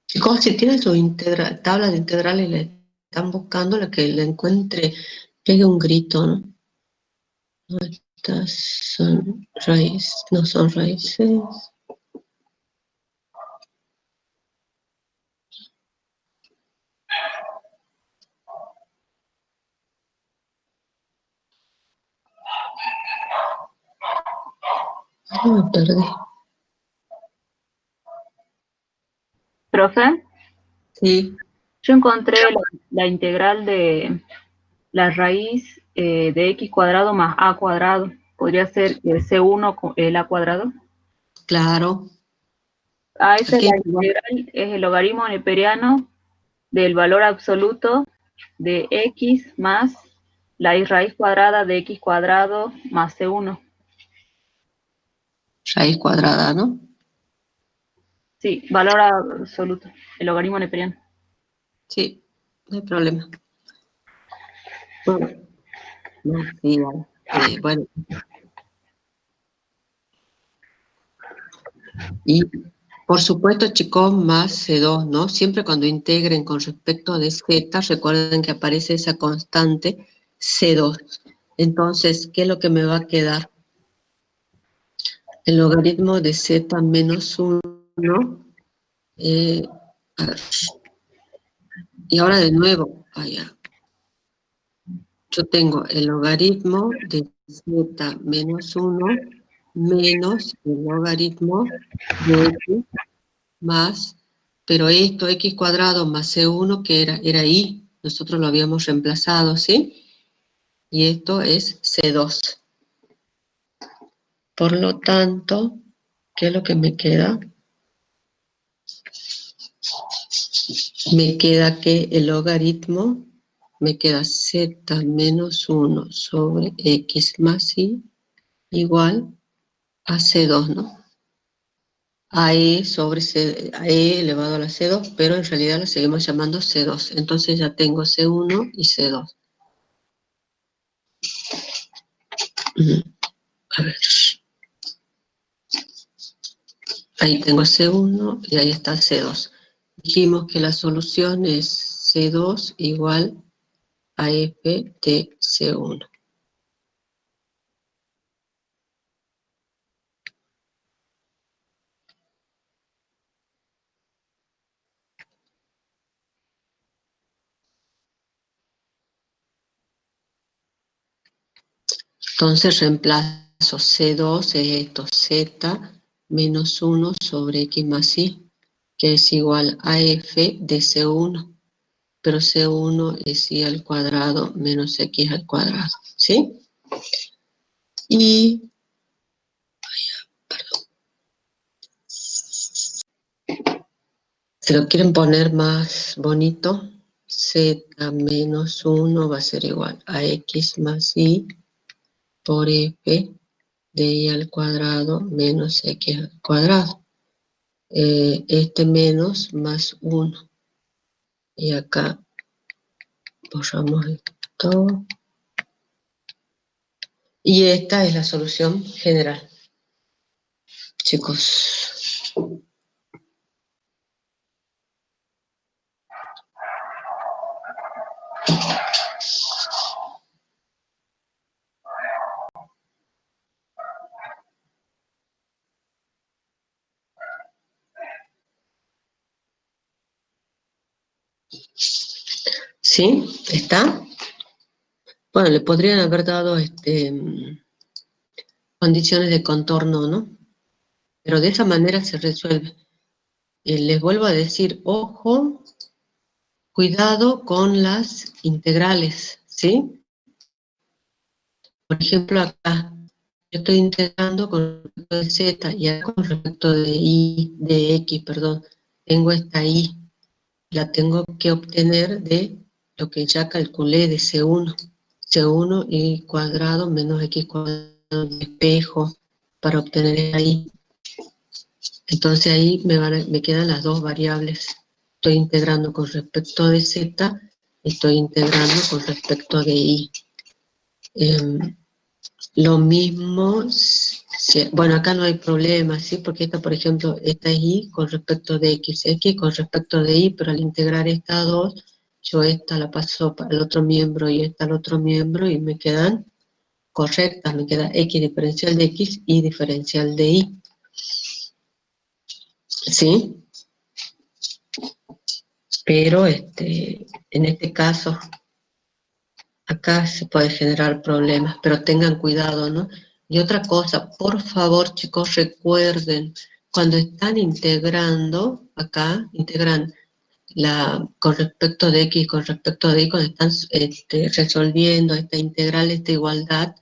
Speaker 1: Chicos, si tienen su tabla de integrales y le están buscando, la que le encuentre, pegue un grito, ¿no? No, estas son raíces, no son raíces. Ay, me perdí.
Speaker 3: ¿Profe?
Speaker 1: Sí,
Speaker 3: Yo encontré la integral de la raíz de x cuadrado más a cuadrado. Podría ser C1 con el a cuadrado.
Speaker 1: claro.
Speaker 3: Esa es
Speaker 1: Aquí,
Speaker 3: la integral, es el logaritmo neperiano del valor absoluto de x más la i raíz cuadrada de x cuadrado más c1.
Speaker 1: Raíz cuadrada, ¿no?
Speaker 3: Sí, valor absoluto, el logaritmo neperiano.
Speaker 1: Sí, no hay problema. Bueno, no, sí, bueno. Y por supuesto, chicos, más C2, ¿no? Siempre cuando integren con respecto de Z, recuerden que aparece esa constante C2. Entonces, ¿qué es lo que me va a quedar? El logaritmo de Z menos 1. A ver. Y ahora de nuevo, allá. Yo tengo el logaritmo de Z menos 1 menos el logaritmo de X más, pero esto x cuadrado más c1 que era y, nosotros lo habíamos reemplazado, ¿sí? Y esto es c2. Por lo tanto, ¿qué es lo que me queda? Me queda que el logaritmo, me queda z menos 1 sobre x más y igual a c2, ¿no? A e sobre c, a e elevado a la c2, pero en realidad la seguimos llamando c2. Entonces ya tengo c1 y c2. A ver. Ahí tengo C1 y ahí está C2. Dijimos que la solución es C2 igual a F de C1. Entonces reemplazo C2 es esto, Z menos 1 sobre X más Y, que es igual a F de C1. Pero C1 es Y al cuadrado menos X al cuadrado, ¿sí? Y, si lo quieren poner más bonito, Z menos 1 va a ser igual a X más Y por F de Y al cuadrado menos X al cuadrado. Este menos más 1. Y acá borramos esto. Y esta es la solución general, chicos. ¿Sí? ¿Está? Bueno, le podrían haber dado condiciones de contorno, ¿no? Pero de esa manera se resuelve. Les vuelvo a decir, ojo, cuidado con las integrales, ¿sí? Por ejemplo, acá yo estoy integrando con respecto de z y acá con respecto de x, perdón. Tengo esta y, la tengo que obtener de lo que ya calculé de C1. C1 y cuadrado menos x cuadrado de espejo para obtener esta y. Entonces ahí me quedan las dos variables. Estoy integrando con respecto de z, estoy integrando con respecto de y. Lo mismo, bueno, acá no hay problema, ¿sí? Porque esta, por ejemplo, esta es y con respecto de x con respecto de y, pero al integrar estas dos, yo esta la paso al otro miembro y esta al otro miembro y me quedan correctas, me queda x diferencial de x y diferencial de y. ¿Sí? Pero en este caso, acá se puede generar problemas, pero tengan cuidado, ¿no? Y otra cosa, por favor, chicos, recuerden, cuando están integrando, acá, integran con respecto de x, con respecto de y, cuando están resolviendo esta integral, esta igualdad,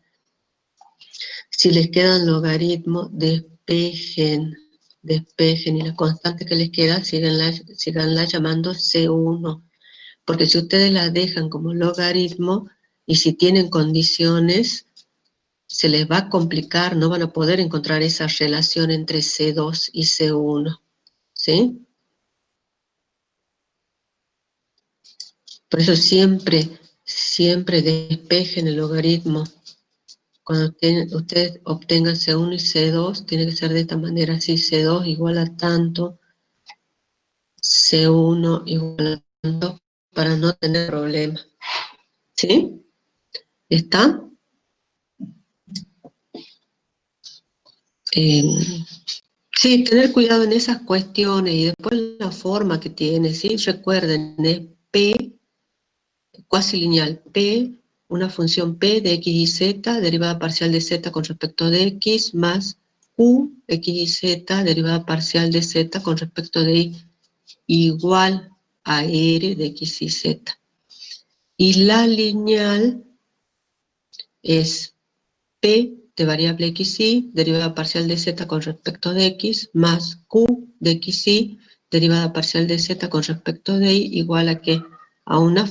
Speaker 1: si les quedan logaritmos, despejen, y la constante que les queda, síganla llamando C1, porque si ustedes la dejan como logaritmo, y si tienen condiciones, se les va a complicar, no van a poder encontrar esa relación entre C2 y C1, ¿sí? Por eso siempre despejen el logaritmo. Cuando ustedes obtengan C1 y C2, tiene que ser de esta manera, así, C2 igual a tanto, C1 igual a tanto, para no tener problema. ¿Sí? ¿Está? Sí, tener cuidado en esas cuestiones y después la forma que tiene, ¿sí? Recuerden, es P cuasi lineal, P, una función P de X y Z, derivada parcial de Z con respecto de X, más Q, X y Z, derivada parcial de Z con respecto de Y, igual a R de X y Z. Y la lineal es P de variable XY, derivada parcial de Z con respecto de X, más Q de XY, derivada parcial de Z con respecto de Y, igual a que a una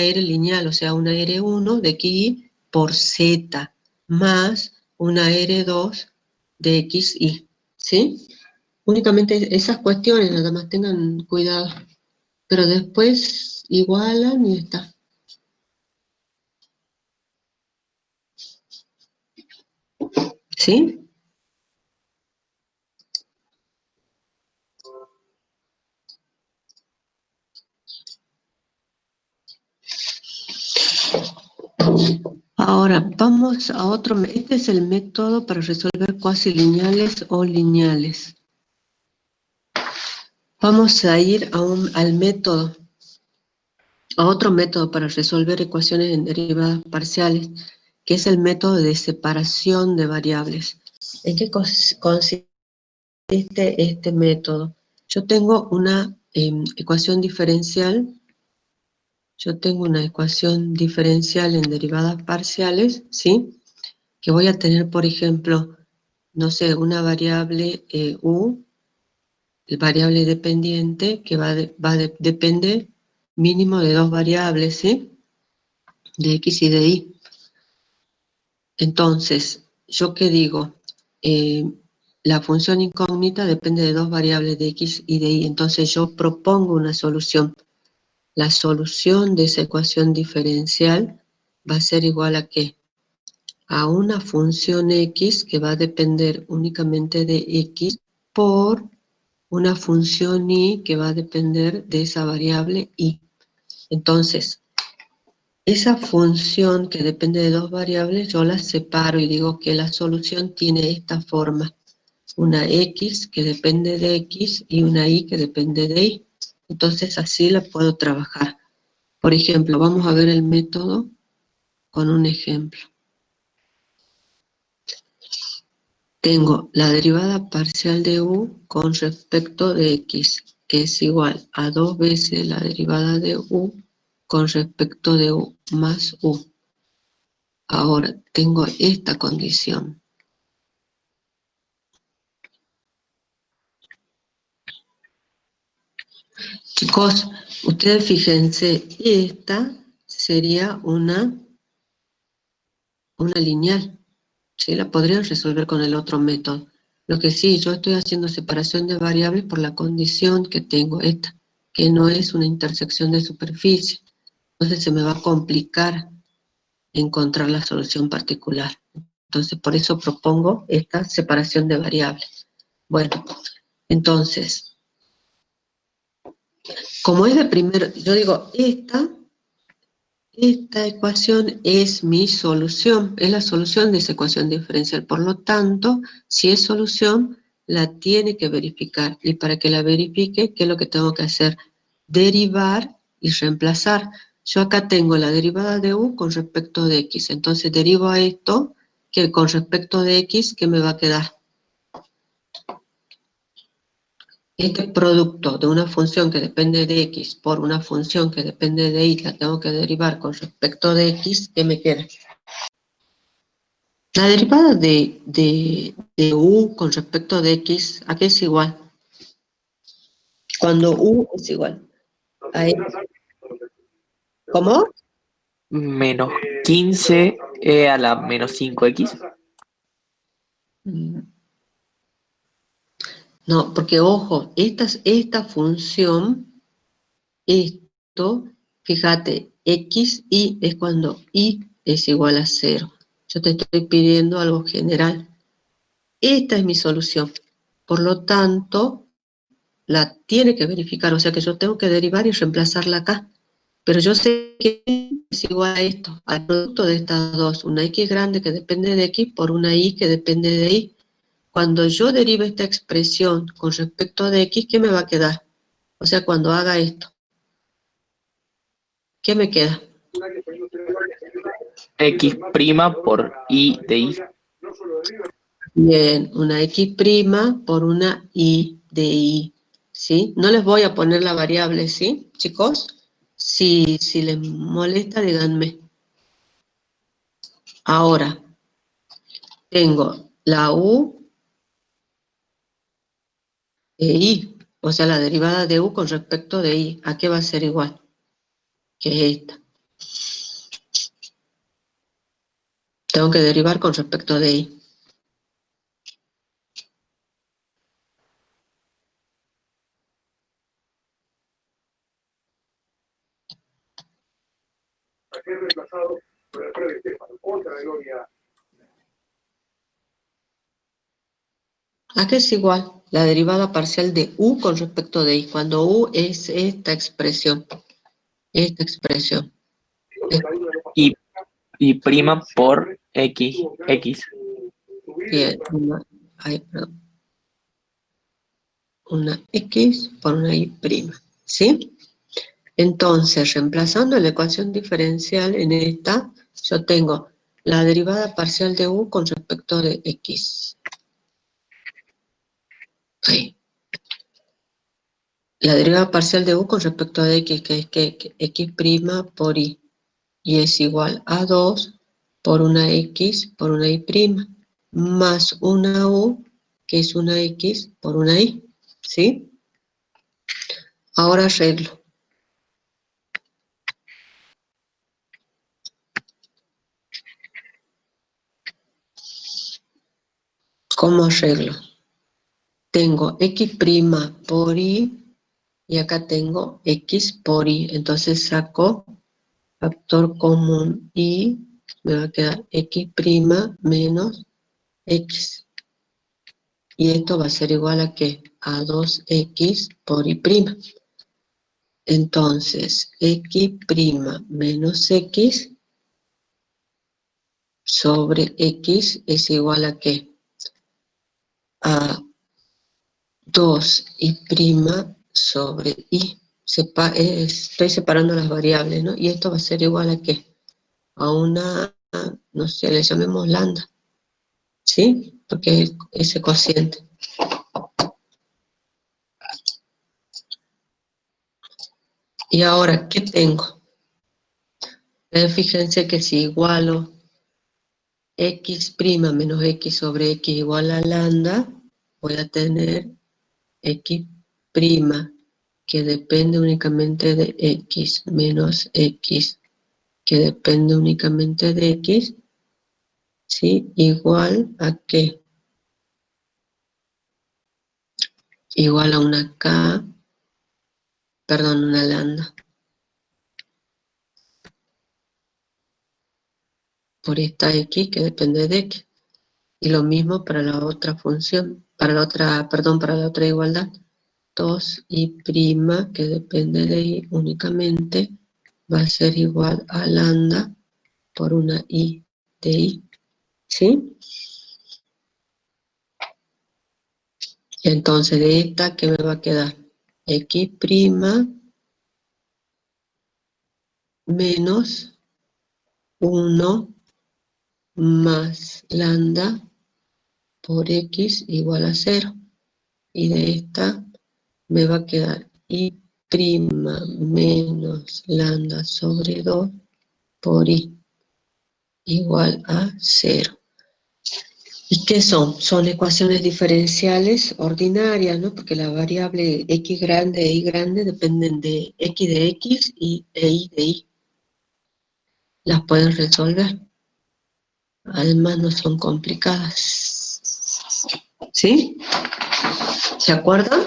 Speaker 1: R lineal, o sea, una R1 de XY por Z, más una R2 de XY, ¿sí? Únicamente esas cuestiones, nada más tengan cuidado, pero después igualan y está. ¿Sí? Ahora, vamos a otro. Este es el método para resolver cuasi lineales o lineales. Vamos a ir al método, a otro método para resolver ecuaciones en derivadas parciales, que es el método de separación de variables. ¿En qué consiste este método? Yo tengo una ecuación diferencial. Yo tengo una ecuación diferencial en derivadas parciales, ¿sí? Que voy a tener, por ejemplo, no sé, una variable U, el variable dependiente, que depende mínimo de dos variables, ¿sí? De X y de Y. Entonces, ¿yo qué digo? La función incógnita depende de dos variables de X y de Y. Entonces, yo propongo una solución. La solución de esa ecuación diferencial va a ser igual a ¿qué? A una función X que va a depender únicamente de X por una función Y que va a depender de esa variable Y. Entonces, esa función que depende de dos variables, yo la separo y digo que la solución tiene esta forma. Una X que depende de X y una Y que depende de Y. Entonces, así la puedo trabajar. Por ejemplo, vamos a ver el método con un ejemplo. Tengo la derivada parcial de U con respecto de X, que es igual a 2 veces la derivada de U con respecto de U más U. Ahora, tengo esta condición. Chicos, ustedes fíjense, esta sería una lineal. ¿Sí? La podrían resolver con el otro método. Lo que sí, yo estoy haciendo separación de variables por la condición que tengo esta, que no es una intersección de superficie. Entonces se me va a complicar encontrar la solución particular. Entonces por eso propongo esta separación de variables. Bueno, entonces, como es de primero, yo digo, esta ecuación es mi solución, es la solución de esa ecuación diferencial. Por lo tanto, si es solución, la tiene que verificar. Y para que la verifique, ¿qué es lo que tengo que hacer? Derivar y reemplazar. Yo acá tengo la derivada de U con respecto de X. Entonces derivo a esto, que con respecto de X, ¿qué me va a quedar? Este producto de una función que depende de X por una función que depende de Y, la tengo que derivar con respecto de X, ¿qué me queda? La derivada de U con respecto de X, ¿a qué es igual? Cuando U es igual. Ahí. ¿Cómo?
Speaker 2: Menos 15 e a la menos 5x.
Speaker 1: Mm, No, porque ojo, esta función, esto, fíjate, x, y es cuando y es igual a 0. Yo te estoy pidiendo algo general. Esta es mi solución. Por lo tanto, la tiene que verificar, o sea que yo tengo que derivar y reemplazarla acá. Pero yo sé que es igual a esto, al producto de estas dos, una x grande que depende de x por una y que depende de y. Cuando yo derive esta expresión con respecto de x, ¿qué me va a quedar? O sea, cuando haga esto, ¿qué me queda?
Speaker 2: X prima por y de y.
Speaker 1: Bien, una x prima por una y de y, ¿sí? No les voy a poner la variable, ¿sí, chicos? Si les molesta, díganme. Ahora, tengo la u de y, o sea, la derivada de u con respecto de y. ¿A qué va a ser igual? Que es esta. Tengo que derivar con respecto de y. ¿A qué es igual? La derivada parcial de u con respecto de y, cuando u es esta expresión. Esta expresión.
Speaker 2: Y, y prima por x. X.
Speaker 1: Bien, perdón, una x por una y prima, ¿sí? Entonces, reemplazando la ecuación diferencial en esta, yo tengo la derivada parcial de u con respecto de x. Ahí. La derivada parcial de u con respecto de x, que es que x prima por y es igual a 2 por una x por una y prima, más una u, que es una x por una y, ¿sí? Ahora arreglo. ¿Cómo arreglo? Tengo x prima por y y acá tengo x por y. Entonces saco factor común y me va a quedar x prima menos x. Y esto va a ser igual a ¿qué? A 2x por y prima. Entonces, x prima menos x sobre x es igual a ¿qué? A 2y prima sobre y. Estoy separando las variables, ¿no? Y esto va a ser igual a ¿qué? A una, no sé, le llamemos lambda, ¿sí? Porque es ese cociente. Y ahora, ¿qué tengo? Fíjense que si igualo x prima menos x sobre x igual a lambda, voy a tener x prima que depende únicamente de x menos x que depende únicamente de x, ¿sí? Igual a ¿qué? Igual a una k, perdón, una lambda, por esta x que depende de x. Y lo mismo para la otra función, para la otra, perdón, para la otra igualdad. 2y prima que depende de y únicamente va a ser igual a lambda por una y de y, ¿sí? Entonces de esta, ¿qué me va a quedar? X prima menos 1 más lambda por x igual a 0. Y de esta me va a quedar y prima menos lambda sobre 2 por y igual a 0. ¿Y qué son? Son ecuaciones diferenciales ordinarias, ¿no? Porque la variable x grande e y grande dependen de x e y de y. Las pueden resolver. Además no son complicadas. ¿Sí? ¿Se acuerdan?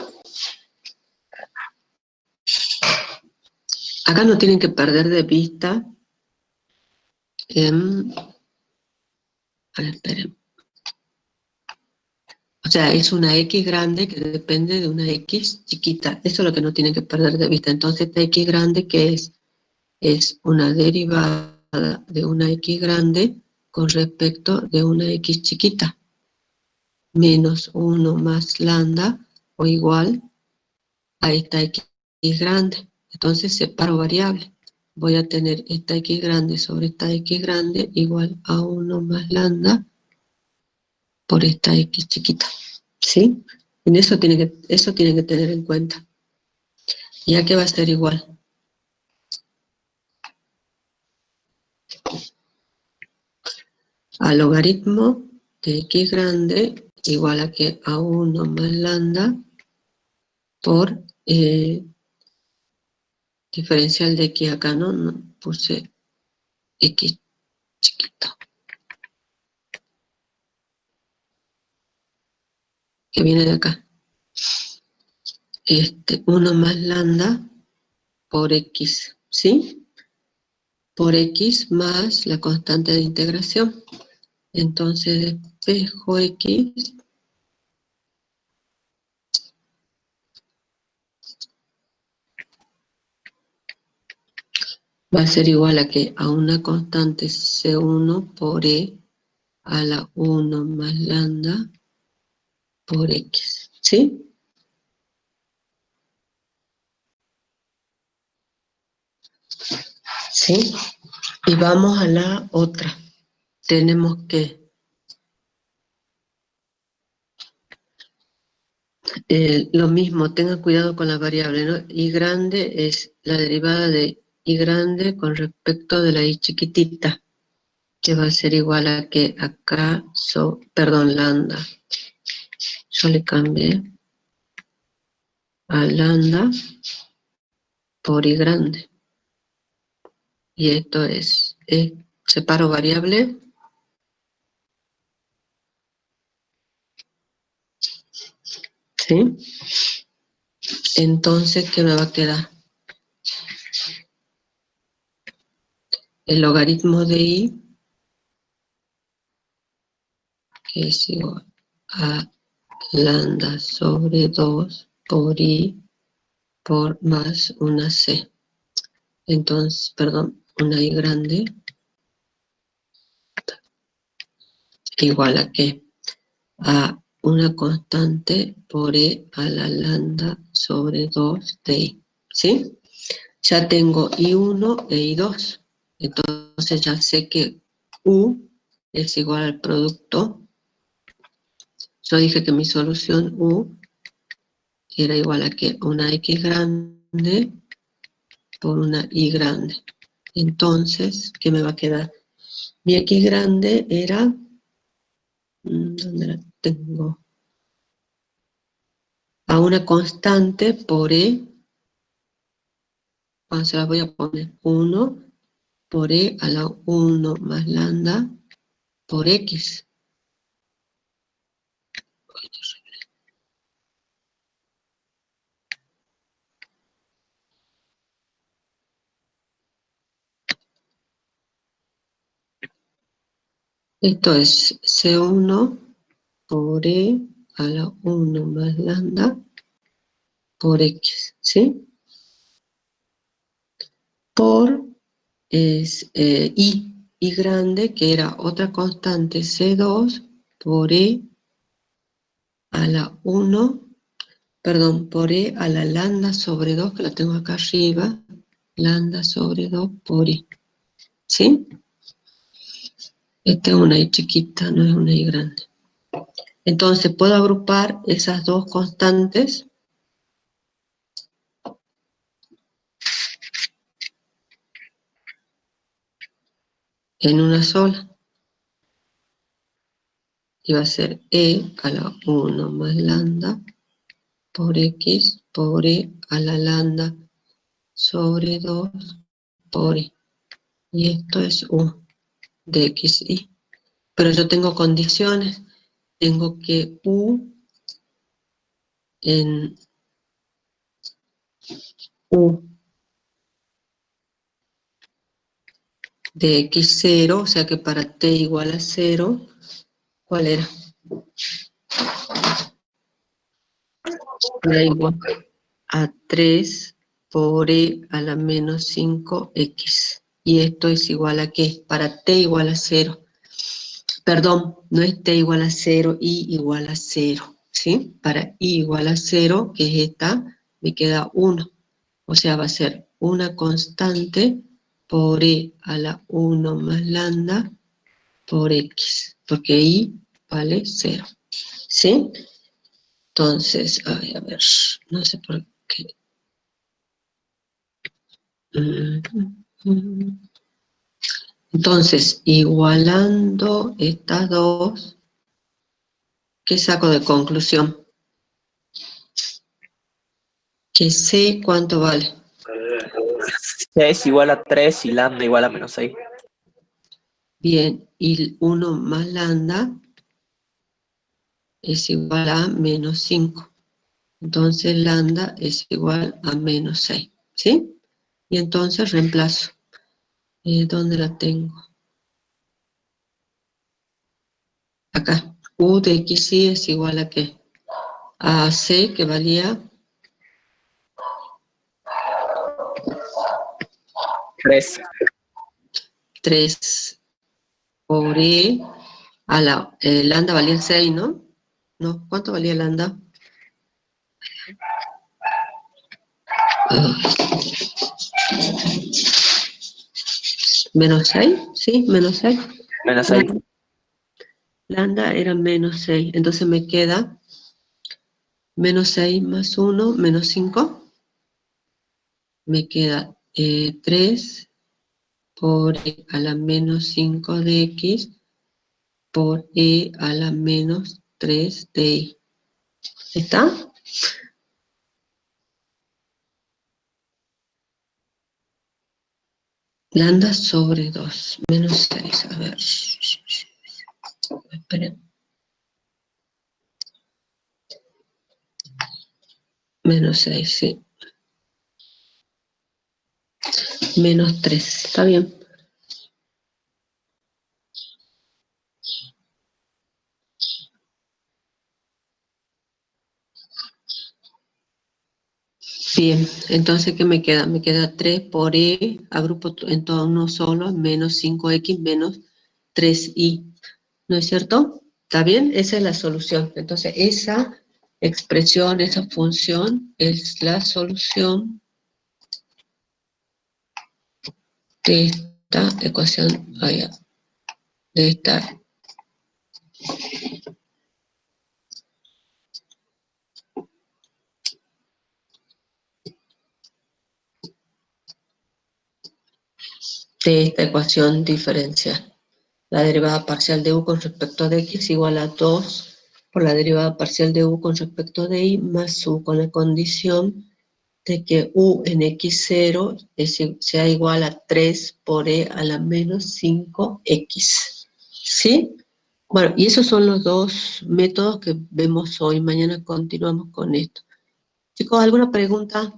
Speaker 1: Acá no tienen que perder de vista. A ver, esperen. O sea, es una x grande que depende de una x chiquita. Eso es lo que no tienen que perder de vista. Entonces, esta x grande, ¿qué es? Es una derivada de una x grande con respecto de una x chiquita. Menos 1 más lambda o igual a esta x grande. Entonces, separo variable. Voy a tener esta x grande sobre esta x grande igual a 1 más lambda por esta x chiquita. ¿Sí? En eso tienen que tener en cuenta. Ya que va a ser igual. A logaritmo de x grande igual a que a 1 más lambda por diferencial de x acá, ¿no? No puse x chiquito. Que viene de acá. 1 más lambda por x, ¿sí? Por x más la constante de integración. Entonces, espejo x va a ser igual a que a una constante C1 por E a la 1 más lambda por X, ¿sí? ¿Sí? Y vamos a la otra. Tenemos que lo mismo, tengan cuidado con la variable, ¿no? Y grande es la derivada de y grande con respecto de la y chiquitita, que va a ser igual a que acá, perdón, lambda. Yo le cambié a lambda por y grande. Y esto es separo variable. ¿Sí? Entonces, ¿qué me va a quedar? El logaritmo de y, que es igual a lambda sobre 2 por y por más una c. Entonces, perdón, una y grande igual a qué? A una constante por e a la lambda sobre 2 de y. ¿Sí? Ya tengo I1 e I2. Entonces ya sé que U es igual al producto. Yo dije que mi solución U era igual a que una X grande por una Y grande. Entonces, ¿qué me va a quedar? Mi X grande era, ¿dónde la tengo? A una constante por E, cuando se la voy a poner 1 por E a la 1 más lambda por X. Esto es C1 por E a la 1 más lambda por X, ¿sí? Por es y grande, que era otra constante C2 por E a la 1, perdón, por E a la lambda sobre 2, que la tengo acá arriba, lambda sobre 2 por I, ¿sí? Esta es una Y chiquita, no es una Y grande. Entonces puedo agrupar esas dos constantes en una sola. y va a ser e a la 1 más lambda por x por e a la lambda sobre 2 por e. Y esto es u de xy. Pero yo tengo condiciones. Tengo que u en u de x0, o sea que para t igual a 0, ¿cuál era? Era igual a 3 por e a la menos 5x. Y esto es igual a ¿qué? Para t igual a 0. Perdón, no es t igual a 0, y igual a 0. ¿Sí? Para i igual a 0, que es esta, me queda 1. O sea, va a ser una constante por e a la 1 más lambda por x, porque i vale 0. ¿Sí? Entonces, ay, a ver, no sé por qué. Entonces, igualando estas dos, ¿qué saco de conclusión? Que sé cuánto vale.
Speaker 2: C es igual a 3 y lambda igual a menos 6.
Speaker 1: Bien, y 1 más lambda es igual a menos 5. Entonces lambda es igual a menos 6. ¿Sí? Y entonces reemplazo. ¿Dónde la tengo? Acá. U de xy es igual a ¿qué? A c, que valía
Speaker 2: 3.
Speaker 1: 3 por e a la lambda valía 6, ¿no? No, ¿cuánto valía lambda? ¿Menos 6? Sí, menos 6.
Speaker 2: Menos 6.
Speaker 1: Lambda era menos 6, entonces me queda menos 6 más 1, menos 5. Me queda 3 por e a la menos 5 de x por e a la menos 3 de y. ¿Está? Lambda sobre 2, menos 6, a ver. Esperen. Menos 6, sí. Menos 3, está bien. Bien, entonces, ¿qué me queda? Me queda 3 por e, agrupo en todo uno solo, menos 5x menos 3y. ¿No es cierto? ¿Está bien? Esa es la solución. Entonces, esa expresión, esa función es la solución de esta ecuación, de esta. De esta ecuación diferencial. La derivada parcial de u con respecto de x igual a 2 por la derivada parcial de u con respecto de y más u, con la condición de que u en x0 sea igual a 3 por e a la menos 5x. ¿Sí? Bueno, y esos son los dos métodos que vemos hoy. Mañana continuamos con esto. Chicos, ¿alguna pregunta?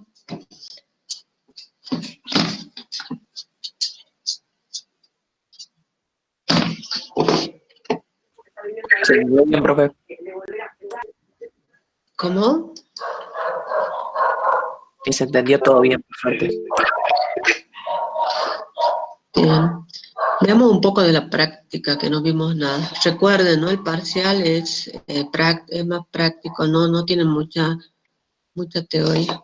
Speaker 2: Sí, muy bien, profe.
Speaker 1: ¿Cómo?
Speaker 2: Y se entendió todo bien, por suerte.
Speaker 1: Bien. Veamos un poco de la práctica, que no vimos nada. Recuerden, ¿no? El parcial es más práctico, no tiene mucha teoría.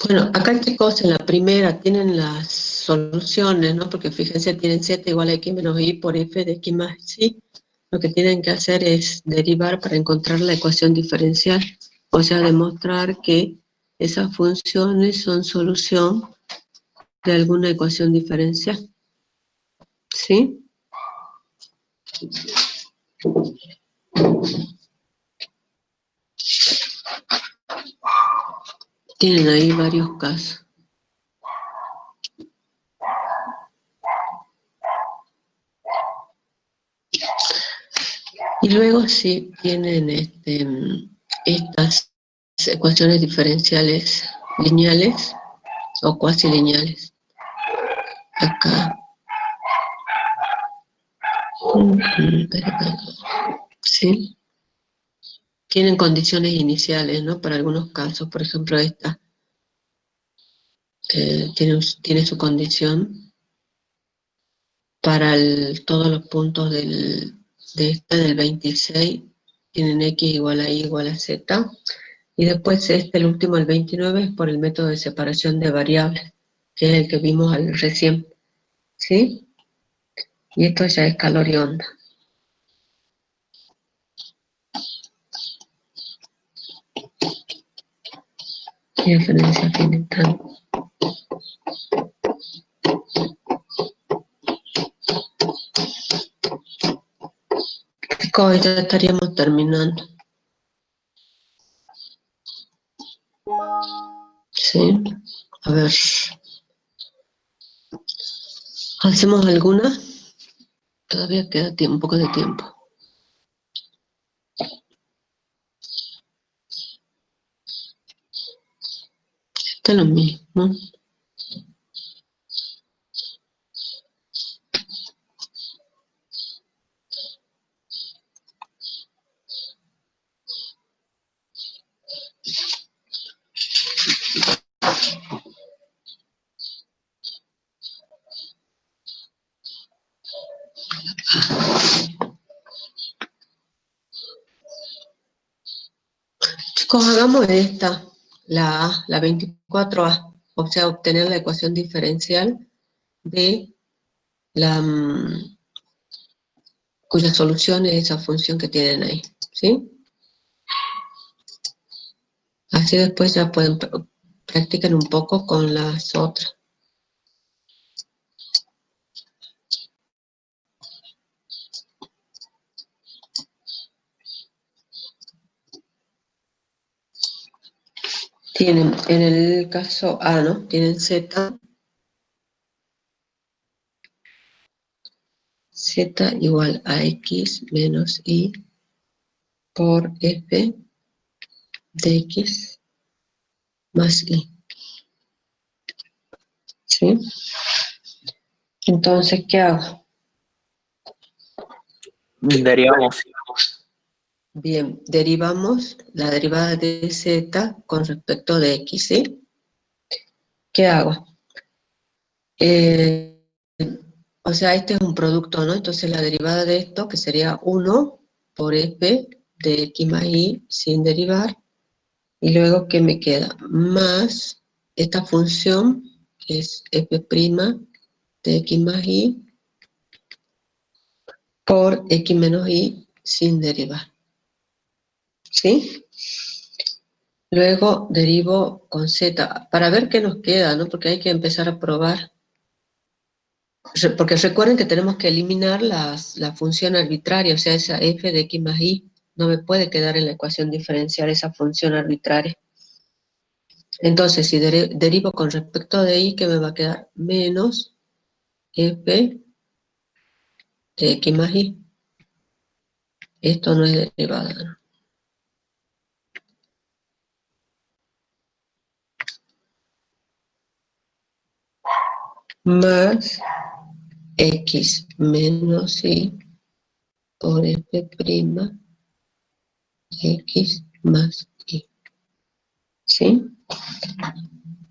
Speaker 1: Bueno, acá qué cosa, en la primera tienen las soluciones, ¿no? Porque fíjense, tienen z igual a x menos y por f de x más y. Lo que tienen que hacer es derivar para encontrar la ecuación diferencial. O sea, demostrar que esas funciones son solución de alguna ecuación diferencial. ¿Sí? Tienen ahí varios casos. Y luego sí tienen estas ecuaciones diferenciales lineales o cuasi lineales. Acá. Sí. Tienen condiciones iniciales, ¿no? Para algunos casos, por ejemplo, esta tiene su condición para todos los puntos del 26, tienen x igual a y igual a z, y después el último, el 29, es por el método de separación de variables, que es el que vimos recién, ¿sí? Y esto ya es calor y onda. ¿Qué diferencia tienen tanto? Chicos, ya estaríamos terminando. ¿Sí? A ver. ¿Hacemos alguna? Todavía queda un poco de tiempo. Está lo mismo. Chicos, hagamos esta, la A, la 24A, o sea, obtener la ecuación diferencial de cuya solución es esa función que tienen ahí, ¿sí? Así después ya pueden practicar un poco con las otras. Tienen, en el caso A, ¿no? Tienen Z igual a X menos Y por F de X más Y. ¿Sí? Entonces, ¿qué hago?
Speaker 2: Derivamos.
Speaker 1: Bien, derivamos la derivada de Z con respecto de X, ¿sí? ¿Qué hago? O sea, este es un producto, ¿no? Entonces la derivada de esto, que sería 1 por F de X más Y sin derivar, y luego, ¿qué me queda? Más esta función, que es F' de X más Y, por X menos Y sin derivar. ¿Sí? Luego derivo con Z, para ver qué nos queda, ¿no? Porque hay que empezar a probar. Porque recuerden que tenemos que eliminar la función arbitraria, o sea, esa f de x más y. No me puede quedar en la ecuación diferencial esa función arbitraria. Entonces, si derivo con respecto de y, ¿qué me va a quedar? Menos f de x más y. Esto no es derivada, ¿no? Más x menos y por f' x más y. ¿Sí?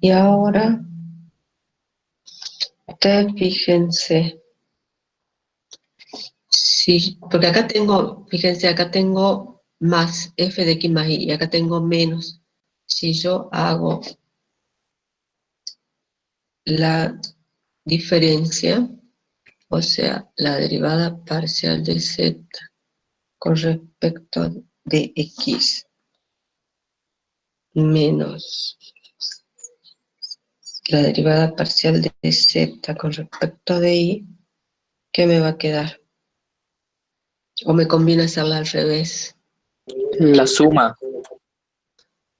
Speaker 1: Y ahora, ustedes fíjense, sí, porque acá tengo, fíjense, acá tengo más f de x más y acá tengo menos. Si yo hago la diferencia, o sea, la derivada parcial de z con respecto de x menos la derivada parcial de z con respecto de y, ¿qué me va a quedar? ¿O me conviene hacerla al revés?
Speaker 2: La suma.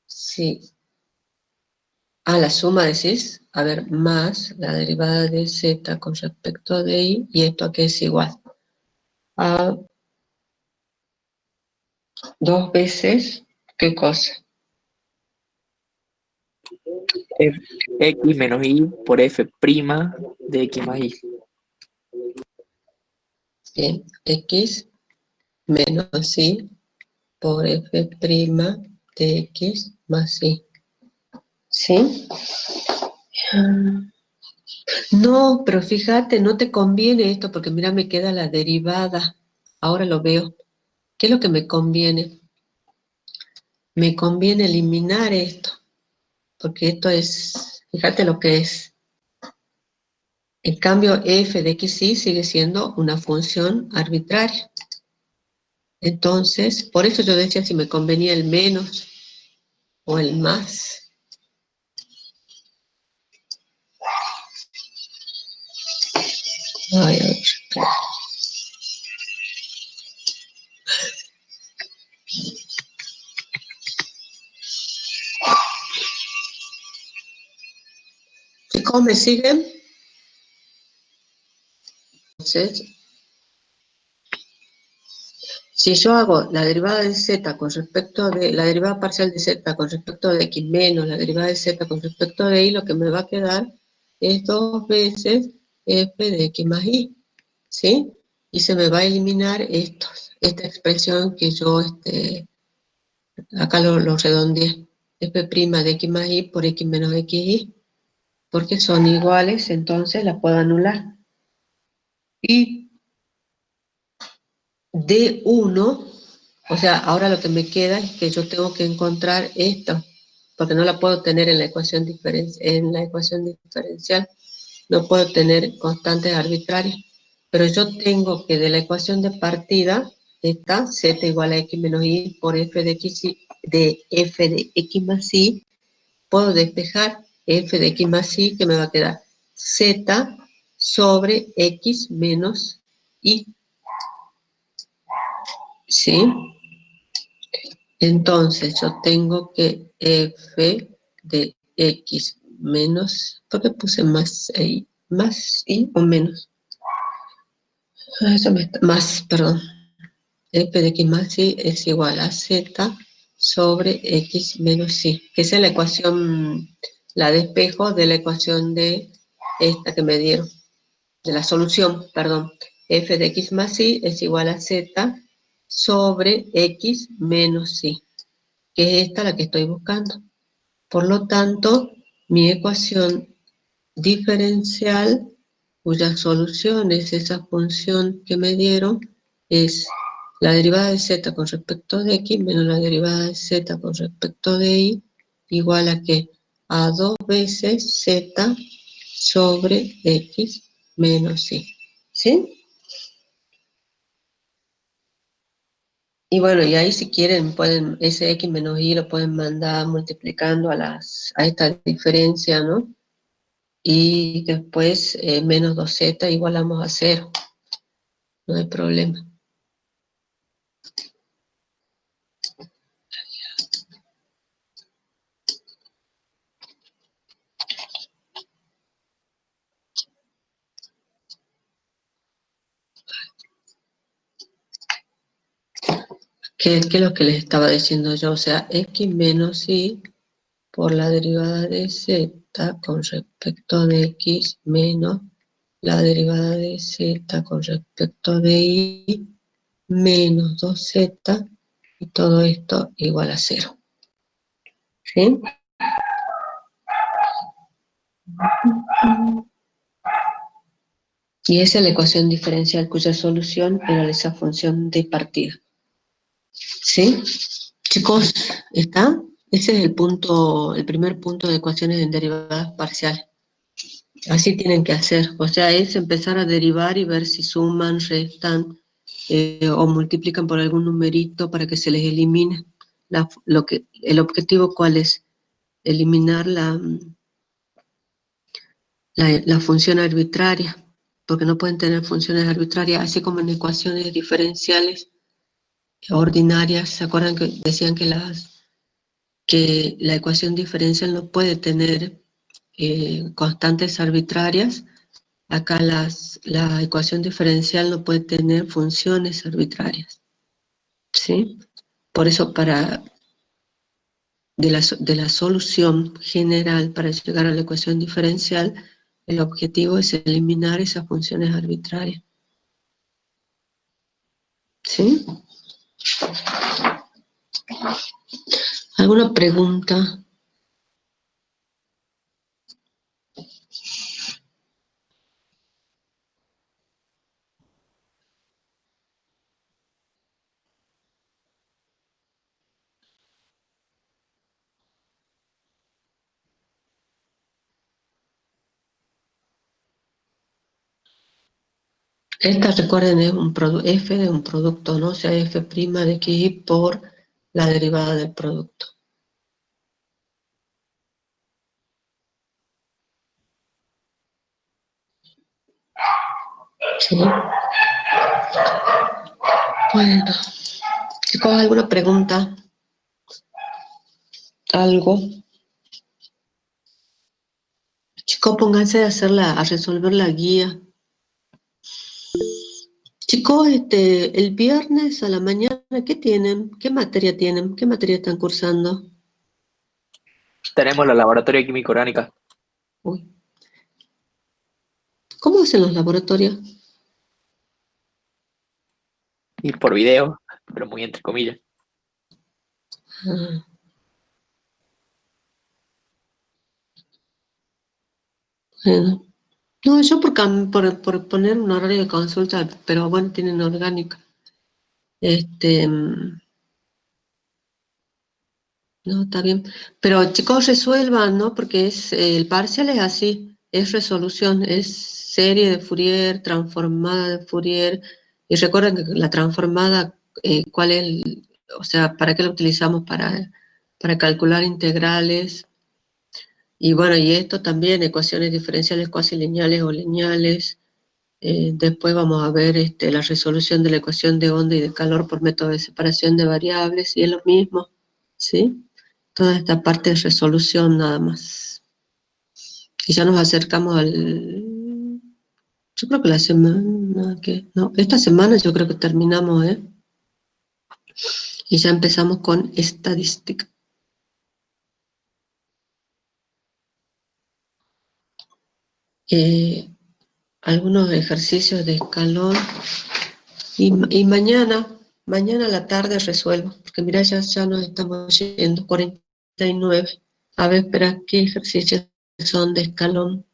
Speaker 1: Sí. Ah, la suma decís, a ver, más la derivada de z con respecto de y esto aquí es igual a 2 veces, ¿qué cosa?
Speaker 2: X menos Y por F' de X más Y.
Speaker 1: Bien, x menos y por f' de x más y. ¿Sí? No, pero fíjate, no te conviene esto porque mira, me queda la derivada. Ahora lo veo. ¿Qué es lo que me conviene? Me conviene eliminar esto, porque esto es, fíjate lo que es. En cambio, f de xy sigue siendo una función arbitraria. Entonces, por eso yo decía si me convenía el menos o el más. Ay, a ver. ¿Chicos, me siguen? Entonces, si yo hago la derivada de z con respecto de, la derivada parcial de z con respecto de x menos la derivada de z con respecto de y, lo que me va a quedar es 2 veces f de x más y, ¿sí? Y se me va a eliminar esta expresión que yo, acá lo redondeé, f' de x más y por x menos xy, porque son iguales, entonces la puedo anular. Y D1, o sea, ahora lo que me queda es que yo tengo que encontrar esto, porque no la puedo tener en la ecuación diferencial, no puedo tener constantes arbitrarias, pero yo tengo que de la ecuación de partida, esta z igual a x menos y por f de x más y, puedo despejar f de x más y, que me va a quedar z sobre x menos y, ¿sí? Entonces yo tengo que f de x menos, ¿por qué puse más y? ¿Más y o menos? Ah, más, perdón. F de x más y es igual a z sobre x menos y, que esa es la ecuación, la despejo de la ecuación de esta que me dieron, de la solución, perdón. F de x más y es igual a z sobre x menos y, que es esta la que estoy buscando. Por lo tanto, mi ecuación diferencial, cuya solución es esa función que me dieron, es la derivada de z con respecto de x menos la derivada de z con respecto de y, igual a que a 2 veces z sobre x menos y. ¿Sí? Y bueno, y ahí si quieren, pueden, ese x menos y lo pueden mandar multiplicando a esta diferencia, ¿no? Y después menos 2z igualamos a 0, no hay problema. ¿Qué es lo que les estaba diciendo yo? O sea, x menos y por la derivada de z con respecto de x menos la derivada de z con respecto de y menos 2z, y todo esto igual a 0. ¿Sí? Y esa es la ecuación diferencial cuya solución era esa función de partida. ¿Sí? Chicos, ¿está? Ese es el punto, el primer punto de ecuaciones en derivadas parciales. Así tienen que hacer. O sea, es empezar a derivar y ver si suman, restan o multiplican por algún numerito para que se les elimine. El objetivo, ¿cuál es? Eliminar la función arbitraria, porque no pueden tener funciones arbitrarias, así como en ecuaciones diferenciales ordinarias, ¿se acuerdan que decían que la ecuación diferencial no puede tener constantes arbitrarias? Acá la ecuación diferencial no puede tener funciones arbitrarias, ¿sí? Por eso de la solución general para llegar a la ecuación diferencial, el objetivo es eliminar esas funciones arbitrarias, ¿sí? ¿Alguna pregunta? Esta, recuerden, es f de un producto, ¿no? O sea, f' de x por la derivada del producto. ¿Sí? Bueno, chicos, ¿alguna pregunta? ¿Algo? Chicos, pónganse a resolver la guía. Chicos, el viernes a la mañana, ¿qué tienen? ¿Qué materia tienen? ¿Qué materia están cursando?
Speaker 2: Tenemos la laboratorio química orgánica
Speaker 1: Uy. ¿Cómo hacen los laboratorios?
Speaker 2: y por video, pero muy entre comillas.
Speaker 1: Ah, bueno. No, yo por poner un horario de consulta, pero bueno, tienen orgánica. No, está bien. Pero chicos, resuelvan, ¿no? Porque el parcial es así, es resolución, es serie de Fourier, transformada de Fourier. Y recuerden que la transformada, ¿cuál es o sea, ¿para qué la utilizamos? Para calcular integrales. Y bueno, y esto también, ecuaciones diferenciales cuasi lineales o lineales. Después vamos a ver la resolución de la ecuación de onda y de calor por método de separación de variables, y es lo mismo, ¿sí? Toda esta parte de resolución nada más. Y ya nos acercamos yo creo que la semana no, esta semana yo creo que terminamos, ¿eh? Y ya empezamos con estadística. Eh, Algunos ejercicios de escalón. Y mañana a la tarde resuelvo, porque mira, ya nos estamos yendo, 49. A ver, espera, ¿qué ejercicios son de escalón?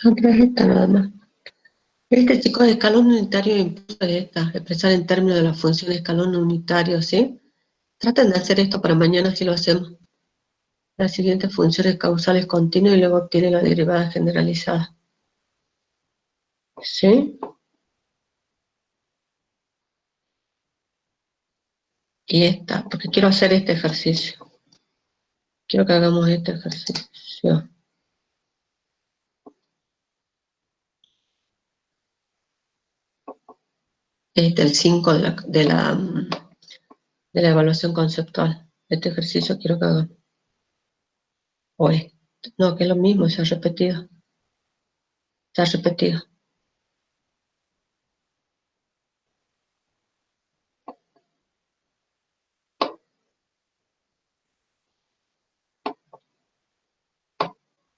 Speaker 1: Otra es esta nada más. Este, chico, de escalón unitario de impulso es esta, expresar en términos de la función de escalón unitario, ¿sí? Traten de hacer esto para mañana si lo hacemos. Las siguientes funciones causales continuas y luego obtienen la derivada generalizada. ¿Sí? Y esta, porque quiero hacer este ejercicio. Quiero que hagamos este ejercicio. El 5 de la evaluación conceptual. Este ejercicio quiero que hagan. O este. No, que es lo mismo, se ha repetido. Se ha repetido.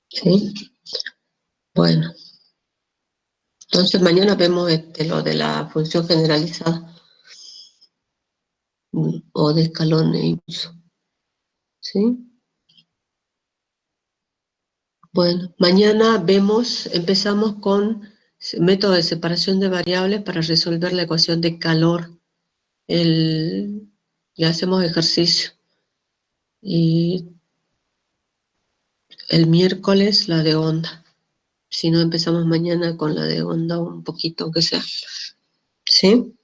Speaker 1: ¿Sí? Bueno. Entonces mañana vemos lo de la función generalizada o de escalón e impulso. ¿Sí? Bueno, mañana empezamos con método de separación de variables para resolver la ecuación de calor. Le hacemos ejercicio. Y el miércoles la de onda. Si no, empezamos mañana con la de onda un poquito, aunque sea. ¿Sí?